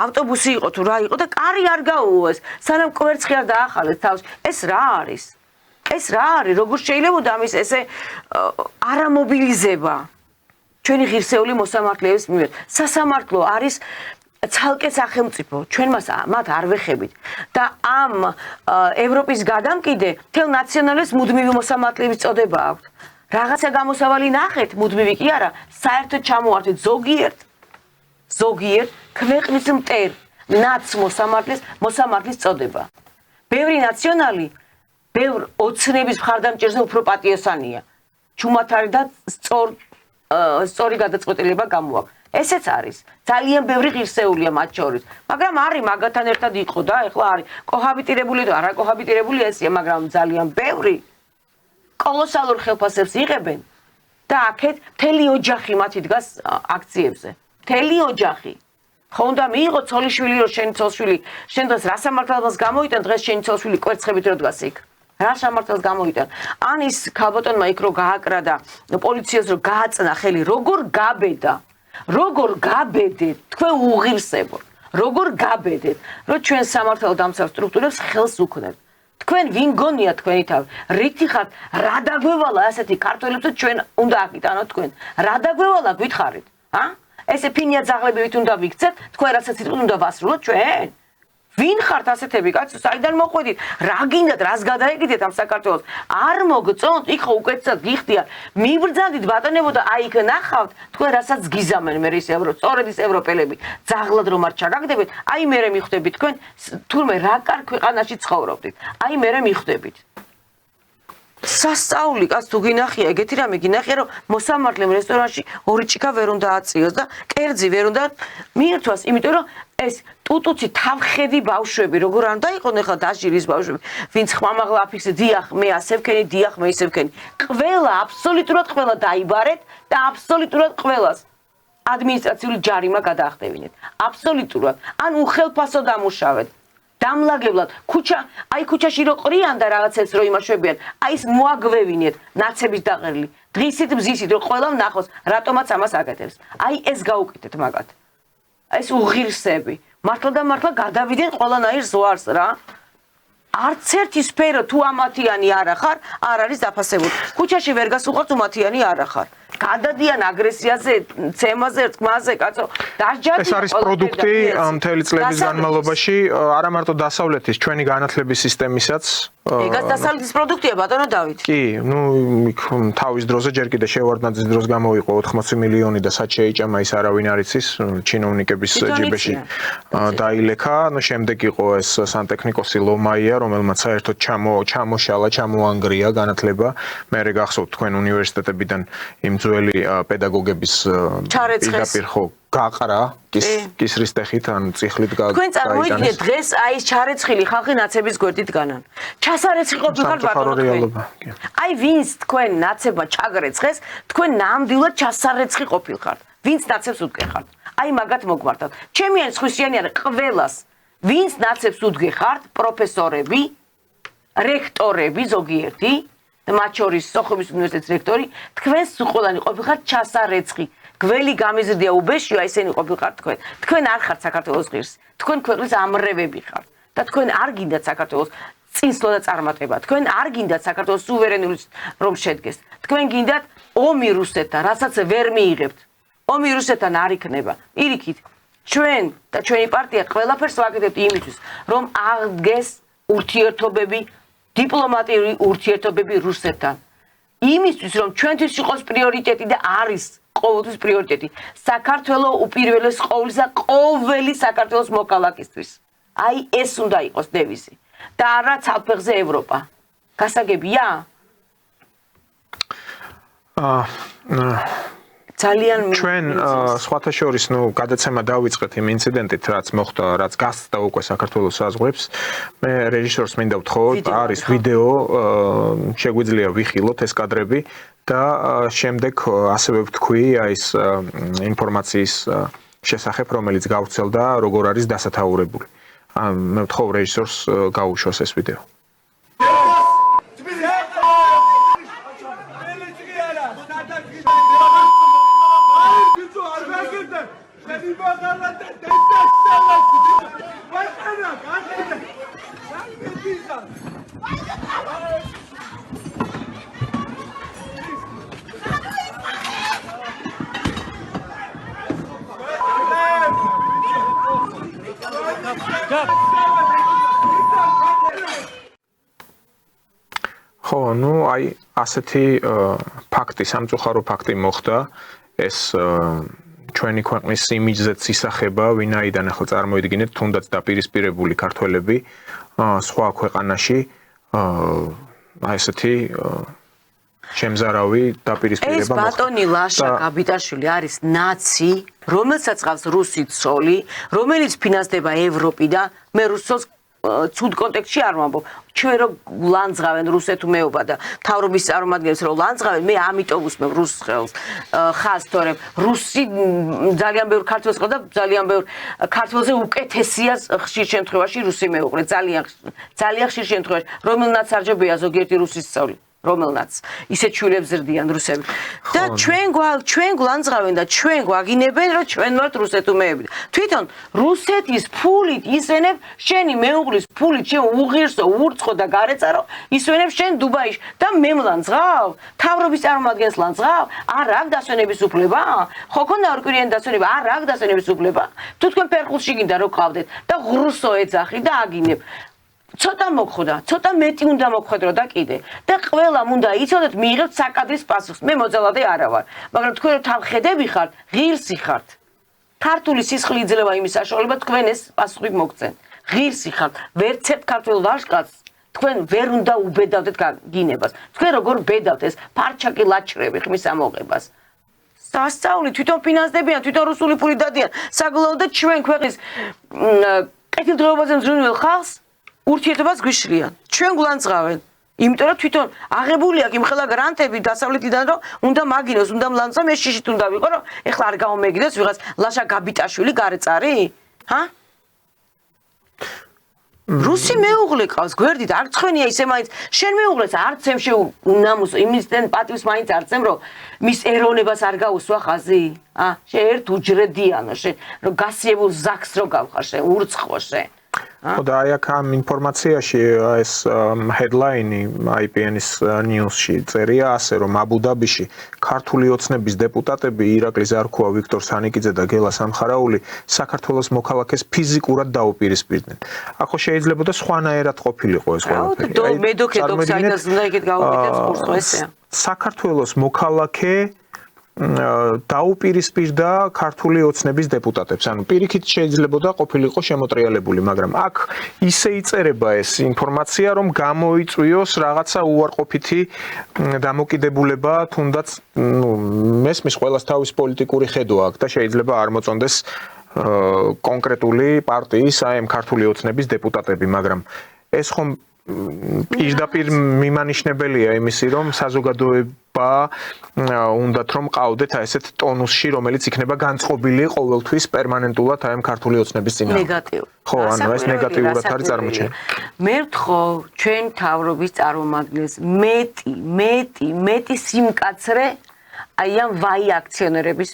ავტობუსი იყო თუ რა იყო და კარი არ გაუვეს სანამ კვერცხი არ დაახალეს თავს ეს რა არის როგორ შეიძლებოდა ამის ესე არამობილიზება ჩვენი ღირსეული მოსამართლეების მიმართ სასამართლო არის ცალკე სახელმწიფო ჩვენ მათ არ ვეხებით და ამ ევროპის გადამკიდე თელ ნაციონალებს მუდმივი მოსამართლეების წოდება აქვს რაღაცა გამოსავალი ნახეთ, მუდმივი კი არა, საერთოდ ჩამოვართვით ზოგიერთ ქვეყნის მტერ ნაც მოსამართლის წოდება. ბევრი ნაციონალი, ბევრ ოცნების მხარდამჭერზე უფრო პატიოსანია. ჩუმათარი და სწორი გადაწყვეტილება გამოაქვს. ესეც არის. ძალიან ბევრი ღირსეულია მათ შორის. მაგრამ არის მაგათთან ერთად იყო და ეხლა არის კოჰაბიტირებული და არა კოჰაბიტირებული ესია, მაგრამ ძალიან ბევრი კოლოსალურ ხელფასებს იღებენ და აქეთ მთელი ოჯახი მათი დგას აქციებზე. მთელი ოჯახი. ხო უნდა მიიღო ცოლიშვილი რომ შენი ცოლშვილი შენ დღეს რა სამართალს გამოიტან დღეს შენი ცოლშვილი კვერცხებით რო დგას იქ. რა სამართალს გამოიტან. ან ის ქალბატონმა იქ რო გააკრა და პოლიციას რო გააწნა ხელი როგორ გაბედეთ თქვენ უღირსებო. როგორ გაბედეთ რომ ჩვენ სამართალ დამცავ სტრუქტურებს ხელს უქნებთ. თქვენ ვინ გონია თქვენი თავი? რითი ხართ? რა დაგვევალა ასეთი ქართველებს ჩვენ უნდა აკიტანოთ თქვენ? რა დაგვევალა გითხარით? ესე ფინია ძაღლებივით უნდა ვიქცეთ, თქვენ რასაც იტყვით უნდა ვასრულოთ ჩვენ? ვინ ხართ ასეთები კაცო? საიდან მოყვედით? რა გინდათ? რას გადაეკიდეთ ამ საქართველოს? არ მოგწონთ? იქ ხო უკეთესად გიხდიან. მიბრძანდით ბატონებო და აი იქ ნახავთ, თქვენ რასაც გიზამენ მე ის სწორედ ის ევროპელები. ძაღლად რომ არ ჩაგაგდებით, აი მე მიხვდებით თქვენ თურმე რა კარგ ქვეყანაში ცხოვრობდით. აი მე მიხვდებით. სასწაული კაც თუ გინახია, ეგეთი რამე გინახია რომ მოსამართლემ რესტორანში ორი ჭიქა ვერ უნდა აწიოს და კერძი ვერ უნდა მიირთვას, იმიტომ რომ ეს ტუტუცი თავხედი ბავშვები როგორ არ უნდა იყონ ახლა დაჟირის ბავშვები ვინც ხმამაღლა აფიქსე დიახ მე ასე ვქენი დიახ მე ისე ვქენი ყველა აბსოლუტურად ყველა დაიბარეთ და აბსოლუტურად ყველას ადმინისტრაციული ჯარიმა გადაახტევინეთ აბსოლუტურად ან უხელფასო დამუშავეთ დამლაგებლად ქუჩაში რო ყრიან და რაღაცებს რო იმაშვებიან აი ეს მოაგვევინეთ ნაცების დაყრილი დღისით მზისით რო ყველა ნახოს რატომაც ამას აკეთებს აი ეს გაუკეთეთ მაგათ ეს უღირსები მართლა და მართლა გადავიდნენ ყველანაირ ზوارს რა არც ერთი სფერო თუ ამათიანი არ ახარ არ არის დაფასებული ქუჩაში ვერ გასუყართ უმათიანი არ ახარ გადადიან აგრესიაზე ცემაზე რწმაზე კაცო დასჯადი ეს არის პროდუქტი მთელი წლების განმავლობაში არა მარტო დასავლეთის ჩვენი განათლების სისტემისაც ეგაც დასავლეთის პროდუქტია ბატონო დავით კი ნუ თავის დროზე ჯერ კიდე შევარდნაძის დროს გამოვიყო 80 მილიონი და სად შეიჭამა ის არავინ არ იცის ჩინოვნიკების ჯიბეში დაილექა ნუ შემდეგ იყო ეს სანტექნიკოსი ლომაია რომელმაც საერთოდ ჩამოშალა ჩამოანგრია განათლება მე გახსოვთ თქვენ უნივერსიტეტებიდან იმ ძველი პედაგოგების პირდაპირ ხო გაყრა კისრის ტეხით ან წიხლით გაიტანეს თქვენ წარმოიდგინეთ დღეს აი ეს ჩარეცხილი ხალხი ნაცების გვერდით განან ჩასარეცხი ყოფილიყავთ ბატონო თქვენ აი ვინც თქვენ ნაცებმა ჩაგრეცხეს თქვენ ნამდვილად ჩასარეცხი ყოფილიყავთ ვინც ნაცებს უტკეხართ აი მაგათ მოგმართავთ. ჩემი არის ხვისიანი არა ყველას, ვინც ნაცებს უდგეხართ, პროფესორები, რექტორები ზოგიერთი, და მათ შორის სოხუმის უნივერსიტეტის რექტორი, თქვენ ყველანი ყოფილხართ ჩასარეცხი. გველი გამიზრდია უბეშიო, აი ესენი ყოფილხართ თქვენ. თქვენ არ ხართ საქართველოს ღირს. თქვენ ქვეყნის ამრევები ხართ და თქვენ არ გინდათ საქართველოს წინსვლა და წარმატება. თქვენ არ გინდათ საქართველოს სუვერენული რომ შედგეს. თქვენ გინდათ ომი რუსეთთან, რასაც ვერ მიიღებთ. ომი რუსეთთან არ იქნება. პირიქით, ჩვენ და ჩვენი პარტია ყველაფერს ვაკეთებთ იმისთვის, რომ აღდგეს ურთიერთობები, დიპლომატიური ურთიერთობები რუსეთთან. იმისთვის, რომ ჩვენთვის იყოს პრიორიტეტი და არის ყოველთვის პრიორიტეტი. საქართველოს უპირველეს ყოვლისა ყოველი საქართველოს მოქალაქისთვის. აი ეს უნდა იყოს დევიზი. და არა ცალფეხზე ევროპა. გასაგებია? ძალიან ჩვენ სხვათა შორის გადაცემა დავიწყეთ იმ ინციდენტით, რაც მოხდა, რაც გასცდა უკვე საქართველოს საზღვრებს. მე რეჟისორს მინდა ვთხოვოთ, არის ვიდეო, შეგვიძლია ვიხილოთ ეს კადრები და შემდეგ ასევე ვთქვი აი ეს ინფორმაციის შესახებ, რომელიც გავრცელდა, როგორ არის დასათაურებული. მე ვთხოვ რეჟისორს გაუშვას ეს ვიდეო. ხო, აი ასეთი ფაქტი, სამწუხარო ფაქტი მოხდა, ეს ჩვენი ქვეყნის იმიჯზეც ისახება, ვინაიდან ახლა წარმოიდგინეთ, თუნდაც დაპირისპირებული ქართველები სხვა ქვეყანაში აი ესეთი შემზარავი დაპირისპირება მოხდა. ეს ბატონი ლაშა გაბიტაშვილი არის ნაცი, რომელსაც ყავს რუსი ცოლი, რომელიც ფინანსდება ევროპიდან, მე რუს ცოლს ცუდ კონტექსტში არ ვამბობ. ჩვენ რო ლანძღავენ რუსეთუმეობა და მთავრობის წარმომადგენლებს რო ლანძღავენ, მე ამიტომ უსმევ რუს ხელს ხაზს, თორემ რუსი ძალიან ბევრ ქართველს ყავს და ძალიან ბევრ ქართველზე უკეთესია ხშირ შემთხვევაში რუსი მეუღლე, ძალიან ხშირ შემთხვევაში, რომელნაც არჯობია ზოგიერთი რუსის სწავლი. რომელნაც ისეთ შვილებს ზრდიან რუსები. და ჩვენ გლანძღავენ და ჩვენ გვაგინებენ, რომ ჩვენ ვართ რუსეთუმეები. თვითონ რუსეთის ფულით ისვენებ შენი მეუღლის ფულით შენ უღირსო, ურწყო და გარეწარო, ისვენებ შენ დუბაიში და მე მლანძღავ? თავრობის წარმომადგენელს ლანძღავ? არ აქვს დასვენების უფლება? ხო ქონდა ორკვირიანი დასვენება, არ აქვს დასვენების უფლება? თუ თქვენ ფერხულში გინდა რომ ყავდეთ და ღრუსო ეძახი და აგინებ. ცოტა მოხდა, ცოტა მეტი უნდა მოხდრო და კიდე. და ყველამ უნდა იცოდეთ, მიიღებთ საკადრის პასუხს. მე მოძალადე არა ვარ, მაგრამ თქვენ რომ თავხედები ხართ, ღირსი ხართ. ქართული სისხლი იძლევა იმის საშუალება, თქვენ ეს პასუხი მოგცენ. ღირსი ხართ, ვერცერთ ქართულ ვაჟკაცს თქვენ ვერ უნდა უბედავდეთ გინებას. თქვენ როგორ ბედავთ ეს ფარჩაკი ლაჩრები ხმის ამოღებას. სასწაული თვითონ ფინანსდებიან, თვითონ რუსული ფული დადიან. საგულაო და ჩვენ ქვეყნის კეთილდღეობაზე მზრუნվել ხალხს ურთიერთობას გვიშლიან. ჩვენ გულანძღავენ. იმიტომ რომ თვითონ აღებული აქვს იმხელა გრანტები დასავლეთიდან რომ უნდა მაგინოს, უნდა მლანძღავ, მე შიშით უნდა ვიყო, რომ ეხლა არ გამომეგდეს ვიღაც ლაშა გაბიტაშვილი გარეწარი? ჰა? რუსი მეუღლე ყავს, გვერდით არ ცხენია ისე მაინც. შენ მეუღლეს არც ემშე უნამუს, იმისთან პატივს მაინც არ წემ, რომ მის ეროვნებას არ გაუსვა ხაზი? შენ ერთ უჯრედიანო, შენ რომ გასიებულ ზაქს რო გავხარ, შენ ურცხო შენ. ხო და აი აქ ამ ინფორმაციაში ეს headline-ი IPN-ის news-ში წერია ასე რომ აბუ-დაბიში ქართული ოცნების დეპუტატები ირაკლი ზარქუა, ვიქტორ სანიკიძე და გელა სამხარაული საქართველოს მოქალაქეს ფიზიკურად დაუპირისპირდნენ. ახო შეიძლება და სხვანაირად ყოფილიყო ეს ყველაფერი. აი მე დოკედოქ საიტას უნდა იქეთ გავუკეთებს კურსო ესეა. საქართველოს მოქალაქე დაუპირისპირდა ქართული ოცნების დეპუტატებს. ანუ პირიქით შეიძლება ყოფილიყო შემოტრიალებული, მაგრამ აქ ისე იწერება ეს ინფორმაცია, რომ გამოიწვიოს რაღაცა უარყოფითი დამოკიდებულება, თუნდაც მესმის ყველას თავის პოლიტიკური ხედვა აქვს და შეიძლება არ მოწონდეს კონკრეტული პარტიის აი ამ ქართული ოცნების დეპუტატები, მაგრამ ეს ხომ პირდაპირ მიმანიშნებელია იმისი, რომ საზოგადოება უნდათ რომ ყავდეთ აი ესეთ ტონუსში, რომელიც იქნება განწყობილი ყოველთვის პერმანენტულად აი ამ ქართული ოცნების წინააღმდეგ. ნეგატიურ. ხო, ანუ ეს ნეგატიურად არის წარმოჩენილი. მე ვთხოვ ჩვენ თავრობის წარმომადგენლებს მეტი სიმკაცრე აი ამ ვაი აქციონერების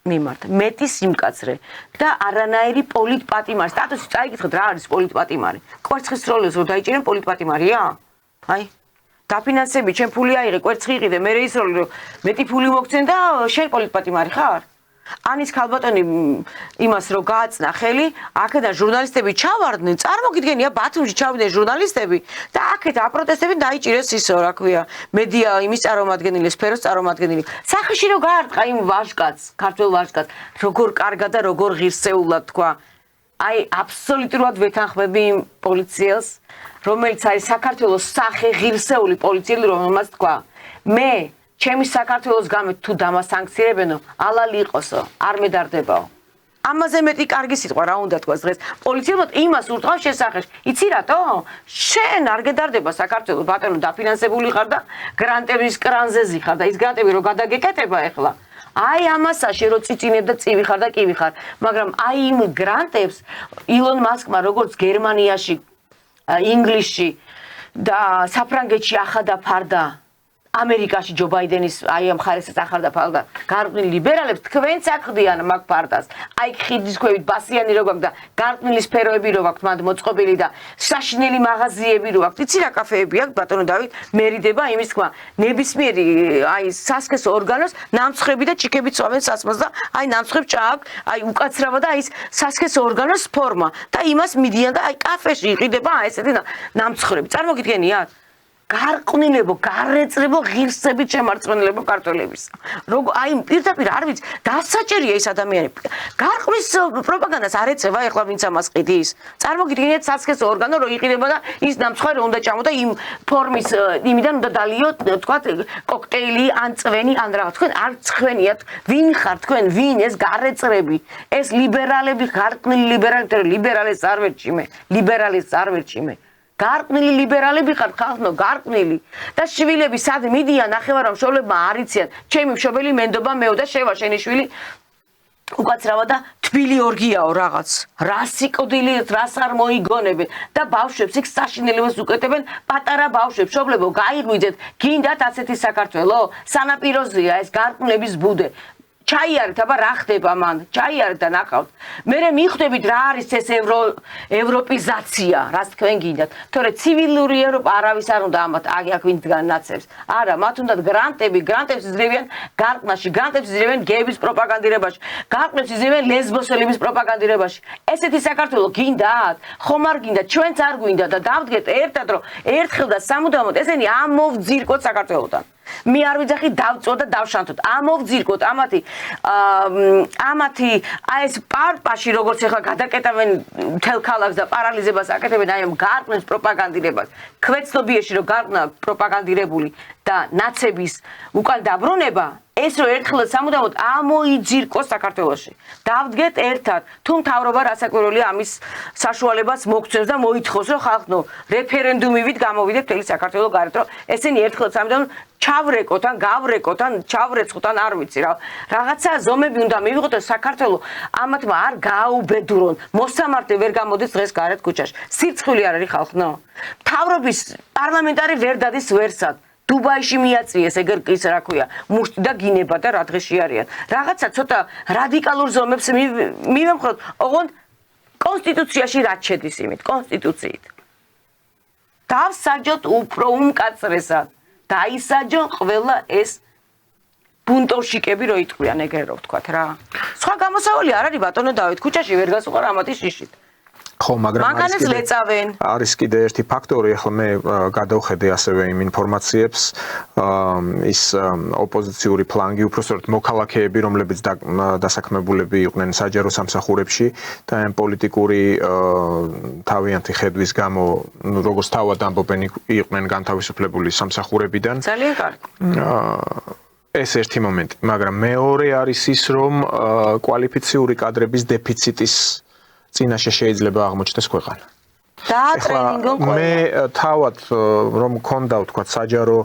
მიმართ. მეტი სიმკაცრე და არანაირი პოლიტპატიმარი. სტატუსი წაიკითხეთ რა არის პოლიტპატიმარი. კვერცხის როლებს რომ დაიჭირენ პოლიტპატიმარია? აი დაფინანსები, ჩემ ფული აიღე, კვერცხი იყიდე, მე ის როლი რომ მეტი ფული მოგცენ და შენ პოლიტპატიმარი ხარ? ანის ქალბატონი იმას რომ გააცნა ხელი, აქედან ჟურნალისტები ჩავარდნენ, წარმოგიდგენია ბათუმში ჩავიდნენ ჟურნალისტები და აქეთ აპროტესტებით დაიჭირეს ისო, რა ქვია, მედია იმის წარმომადგენელი, სფეროს წარმომადგენელი. სახეში რომ გაარტყა იმ ვაჟკაცს, ქართველ ვაჟკაცს, როგორ კარგად და როგორ ღირსეულად თქვა. აი აბსოლუტურად ვეთანხმები იმ პოლიციელს, რომელიც არის საქართველოს სახე ღირსეული პოლიციელი, რომელმაც თქვა, მე ჩემი საქართველოს გამო თუ დამასანქცირებენო, ალალი იყოსო, არ მედარდებაო. ამაზე მეტი კარგი სიტყვა რა უნდა თქვას დღეს. პოლიციელმა იმას ურტყავს შესახეში. იცი რატო? შენ არ გედარდება საქართველოს ბატონო დაფინანსებული ხარ და გრანტების კრანზე ზიხარ და ის გრანტები რო გადაგეკეთება ახლა. აი ამასაში რო წიწინებ და წივი ხარ და კივი ხარ, მაგრამ აი იმ გრანტებს ილონ მასკმა როგორც გერმანიაში, ინგლისში და საფრანგეთში ახადა ფარდა ამერიკაში ჯო ბაიდენის აი ამ ხარესაც ახარდა ფარდა გარყვნილი ლიბერალებს თქვენც აყდიან მაგ ფარდას აი ხიდის ქვევით ბასიანი რო გაქვს და გარყვნილი სფეროები რო გაქვს მანდ მოწყობილი და საშინელი მაღაზიები რო გაქვს იცი რა კაფეები აქვს ბატონო დავით მერიდება იმის თქმა ნებისმიერი აი სასქესო ორგანოს ნამცხრები და ჩიქები წვავენ სასმელს და აი ნამცხრებს ჭააკ აი უკაცრავა და ის სასქესო ორგანოს ფორმა და იმას მიდიან და აი კაფეში იყიდება აი ესეთი ნამცხრები წარმოგიდგენიათ გარყვნილებო, გარეწრებო ღირსებით შემარწმენელებო ქართველების. Როგორ აი პირდაპირ არ ვიცი, დასაჭერია ის ადამიანი. გარყვის პროპაგანდას არ ეწევა ეხლა ვინც ამას ყიდის. წარმოგიდგენიათ სასქესო ორგანო რო იყიდება და ის ნამცხვარი უნდა ჭამო და იმ ფორმის იმიდან უნდა დალიო, თქვა კოქტეილი ან წვენი ან რაღაც. თქვენ არ წვენიათ, ვინ ხარ თქვენ, ვინ ეს გარეწრები, ეს ლიბერალები, გარყვნილი ლიბერალები, ლიბერალებს არ ვერჩი მე, ლიბერალებს არ ვერჩი მე. გარყვნილი ლიბერალები ხართ ხალხო გარყვნილი და შვილები სად მიდიან ნახევარ მშობლებმა არ იციან ჩემი მშობელი მენდობა მეო და შევა შენი შვილი უკაცრავა და თბილი ორგიაო რაღაც რა სიკვდილი რას არ მოიგონებენ და ბავშვებს იქ საშინელებას უკეთებენ პატარა ბავშვებს მშობლებო გაიღვიძეთ გინდათ ასეთი საქართველო სანაპიროზეა ეს გარყვნილების ბუდე ჩაიარეთ აბა რა ხდება მან ჩაიარეთ და ნახავთ მე მიხვდებით რა არის ეს ევროპიზაცია რას თქვენ გინდათ თორე ცივილური ევროპა არავის არ უნდა ამათ აქ ვინც განაცებს არა მათ უნდათ გრანტებს იძლევიან გარყნაში გრანტებს იძლევიან გეების პროპაგანდირებაში გარყნებს იძლევიან ლესბოსელების პროპაგანდირებაში ესეთი საქართველო გინდათ ხომ არ გინდათ ჩვენც არ გვინდა და დავდგეთ ერთად რომ ერთხელ და სამუდამოდ ესენი ამოვძირკოთ საქართველოდან მე არ ვიძახი დავწო და დავშანთოთ ამოვძირკოთ ამათი აი ეს პარპაში როგორც ახლა გადაკეტავენ მთელ ქალაქს და პარალიზებას აკეთებენ აი ამ გარყვნილ პროპაგანდირებას ქვეცნობიერში რომ გარყნა პროპაგანდირებული და ნაცების უკან დაბრუნება ეს რო ერთხელ სამუდამოდ ამოიძირკოს საქართველოში დავდგეთ ერთად თუ მთავრობა რასაკვირველია ამის საშუალებას მოგცემს და მოითხოვს რომ ხალხო რეფერენდუმივით გამოვიდეთ მთელი საქართველო გარეთ რომ ესენი ერთხელ სამუდამოდ ჩავრეკოთ ან გავრეკოთ ან ჩავრეცხოთ ან არ ვიცი რა რაღაცა ზომები უნდა მივიღოთ და საქართველო ამათმა არ გააუბედურონ მოსამართლე ვერ გამოდის დღეს გარეთ ქუჩაში სირცხვილი არ არის ხალხო მთავრობის პარლამენტარი ვერ დადის ვერსად დუბაიში მიაწიეს ეგერ ის რა ქვია მუშტი და გინება და რა დღეში არიან რაღაცა ცოტა რადიკალურ ზომებს მივემხროთ ოღონდ კონსტიტუციაში რაც შედის იმით კონსტიტუციით დავსაჯოთ უფრო უმკაცრესად დაისაჯონ ყველა ეს ბუნტოვშიკები რო იტყვიან ეგრე რო ვთქვათ რა სხვა გამოსავალი არ არის ბატონო დავით ქუჩაში ვერ გასუყარ ამათი შიშით ხო, მაგრამ არის კიდე ერთი ფაქტორი, ახლა მე გადავხედე ასევე იმ ინფორმაციებს, ის ოპოზიციური ფლანგი, უпростоროდ მოქალაქეები, რომლებიც დასაქმებულები იყვნენ საჯარო სამსახურებში და ამ პოლიტიკური თავიანთი ხედვის გამო, როგორც თავად ამბობენ, იყვნენ განთავისუფლებული სამსახურებიდან. ძალიან კარგი. ეს ერთი მომენტი, მაგრამ მეორე არის ის, რომ კვალიფიციური კადრების დეფიციტის წინაშე შეიძლება აღმოჩნდეს ქვეყანა. დაატრენინგონ მე თავად რომ მქონდა თქვა საჯარო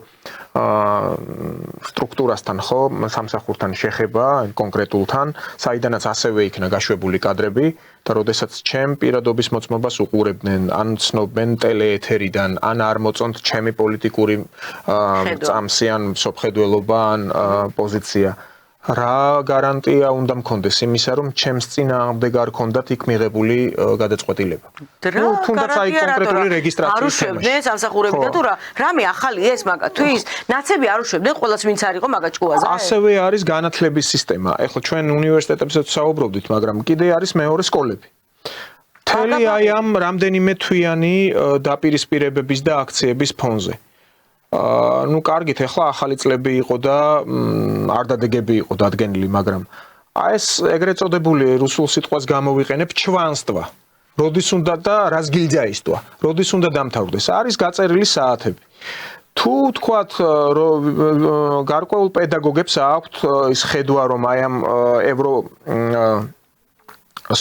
სტრუქტურასთან ხო სამსახურთან შეხება კონკრეტულთან საიდანაც ასევე იქნა გაშვებული კადრები და როდესაც ჩემ პირადობის მოწმობას უყურებდნენ ან ცნობენ ტელეეთერიდან ან არ მოწონთ ჩემი პოლიტიკური წამსი ან სოფხედველობა ან პოზიცია რა გარანტია უნდა მქონდეს იმისა რომ ჩემს წინააღმდეგ არ ქონდათ იქ მიღებული გადაწყვეტილება თუნდაც აი კონკრეტული რეგისტრაციის თემაში სამსახურებიდან თუ რამე ახალი ეს მაგათთვის ნაცები არ უშვებდნენ ყველას ვინც არ იყო მაგათ ჭკუაზე ასევე არის განათლების სისტემა ეხლა ჩვენ უნივერსიტეტებსაც ვსაუბრობდით მაგრამ კიდე არის მეორე სკოლები თელი აი ამ რამდენიმე თვიანი დაპირისპირებების და აქციების ფონზე ну კარგით ეხლა ახალი წლები იყო და არ დადეგები იყო დადგენილი მაგრამ აი ეს ეგრეთ წოდებული რუსულ სიტყვას გამოვიყენებ ჩვანსტვა როდის უნდა და რას გილჯაისტვა როდის უნდა დამთავრდეს არის გაწერილი საათები თუ თქვათ გარკვეულ პედაგოგებს აქვთ ის ხედვა რომ აი ამ ევრო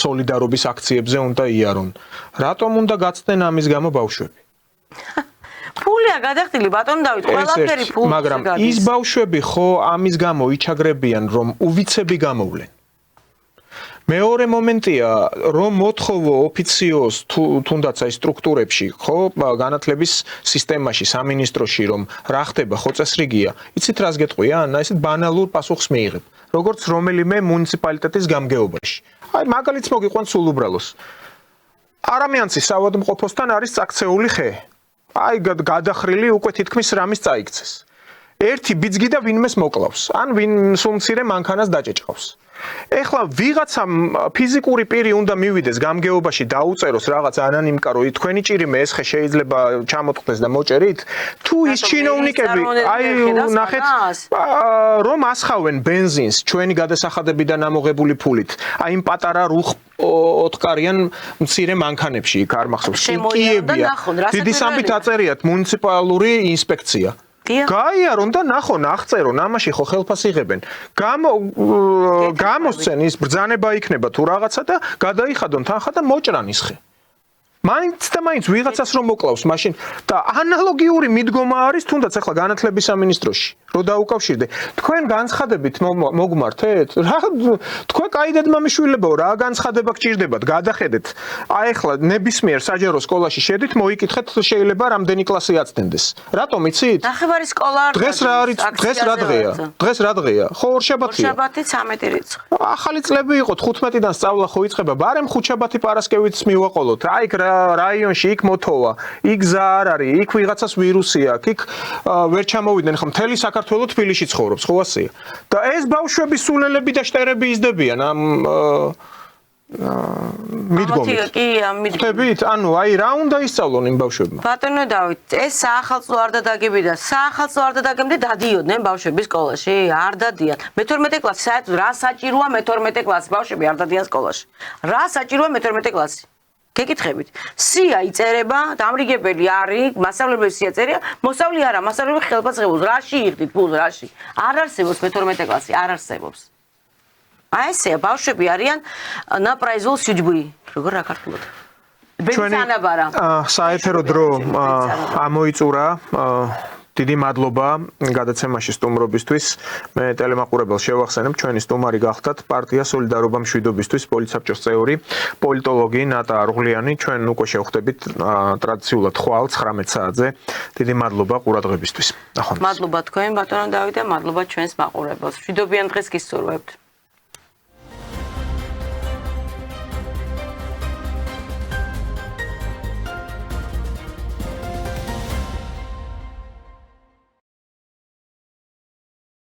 სოლიდარობის აქციებზე უნდა იარონ რატომ უნდა გაცდნენ ამის გამო ბავშვები ფულია გადახდილი ბატონო დავით ყველაფერი ფული მაგრამ ის ბავშვები ხო ამის გამო იჩაგრებიან რომ უვიცები გამოვლენ მეორე მომენტია რომ მოთხოვო ოფიციოს თუნდაც აი სტრუქტურებში ხო განათლების სისტემაში სამინისტროში რომ რა ხდება ხო წესრიგია იცით რას გეტყვიან აი ესეთ ბანალურ პასუხს მიიღებ როგორც რომელიმე მუნიციპალიტეტის გამგეობაში აი მაგალითს მოგიყვან სულ უბრალოს არამიანცის საავადმყოფოსთან არის წაქცეული ხე აი გადახრილი უკვე თითქმის რამის წაიქცეს. ერთი ბიძგი და ვინმეს მოკლავს, ან ვინ სულ მცირე მანქანას დაჭეჭყავს. ეხლა ვიღაცა ფიზიკური პირი უნდა მივიდეს გამგეობაში დაუწეროს რაღაც ანონიმკა რომ თქვენი ჭირიმე ეს ხე შეიძლება ჩამოტყდეს და მოჭერით თუ ის ჩინოვნიკები აი ნახეთ რომ ასხავენ ბენზინს ჩვენი გადასახადებიდან ამოღებული ფულით აი იმ პატარა რუხ ოთხკარიან მცირე მანქანებში იქ არ მახსოვს კიებია დიდი სამით აწერიათ მუნიციპალური ინსპექცია გაიარონ და ნახონ აღწერონ ამაში ხო ხელფას იღებენ გამოსცენ ის ბრძანება იქნება თუ რაღაცა და გადაიხადონ თანხა და მოჭრან ის ხე მაინც და მაინც ვიღაცას რომ მოკლავს მაშინ და ანალოგიური მიდგომა არის თუნდაც ახლა განათლების სამინისტროში რო დაუკავშირდე თქვენ განცხადებით მოგმართეთ რა თქვენ კაი დედმამიშვილებო რა განცხადება გჭირდებათ გადახედეთ აი ახლა ნებისმიერ საჯარო სკოლაში შედით მოიკითხეთ შეიძლება რამდენი კლასი აცდენდეს რატომ იცით ნახევარი სკოლა დღეს რა არის დღეს რა დღეა ხო ორშაბათია ორშაბათი 13 რიცხვი ახალი წლები იყო 15-დან სწავლა ხო იწყება ბარემ ხუთშაბათი პარასკევიც მივაყოლოთ აი რაიონში იქ მოთოვა, იქ გზა არ არის, იქ ვიღაცას ვირუსი აქვს, იქ ვერ ჩამოვიდნენ ხო მთელი საქართველო თბილისში ცხოვრობს, ხო ასეა. და ეს ბავშვები სულელები და შტერები იზრდებიან ამ მიდგომით. კი, ამ მიდგომით. ანუ აი რა უნდა ისწავლონ იმ ბავშვებმა? ბატონო დავით, ეს საახალწლო არ დადაგებიდა, საახალწლო არ დადაგებდნენ დადიოდნენ ბავშვები სკოლაში, არ დადიან. მე-12 კლასი, საერთოდ რა საჭიროა მე-12 კლასი ბავშვები არ დადიან სკოლაში. რა საჭიროა მე-12 კლასი? გეკითხებით. სია იწერება, დამრიგებელი არის, მასწავლებელი სია წერია, მოსავლი არა, მასწავლებელი ხელფას ღებულობს. რაში იღდით ფულს, რაში? არ არსებობს მე-12 კლასი, არ არსებობს. აი ესეა, ბავშვები არიან ნაპრაიზულ სიჯბური, როგორ რა ქართულად. ჩვენი საეთერო დრო ამოიწურა. დიდი მადლობა გადაცემაში სტუმრობისთვის. მე ტელემაყურებელს შევახსენებ, ჩვენი სტუმარი გახდათ პარტია სოლიდარობა მშვიდობისთვის პოლიცსაბჭოს წევრი, პოლიტოლოგი ნატა არღლიანი. ჩვენ უკვე შევხვდებით ტრადიციულად ხვალ 19 საათზე. დიდი მადლობა ყურადღებისთვის. ნახვამდის. მადლობა თქვენ ბატონო დავით და მადლობა ჩვენს მაყურებელს. მშვიდობიან დღეს გისურვებთ.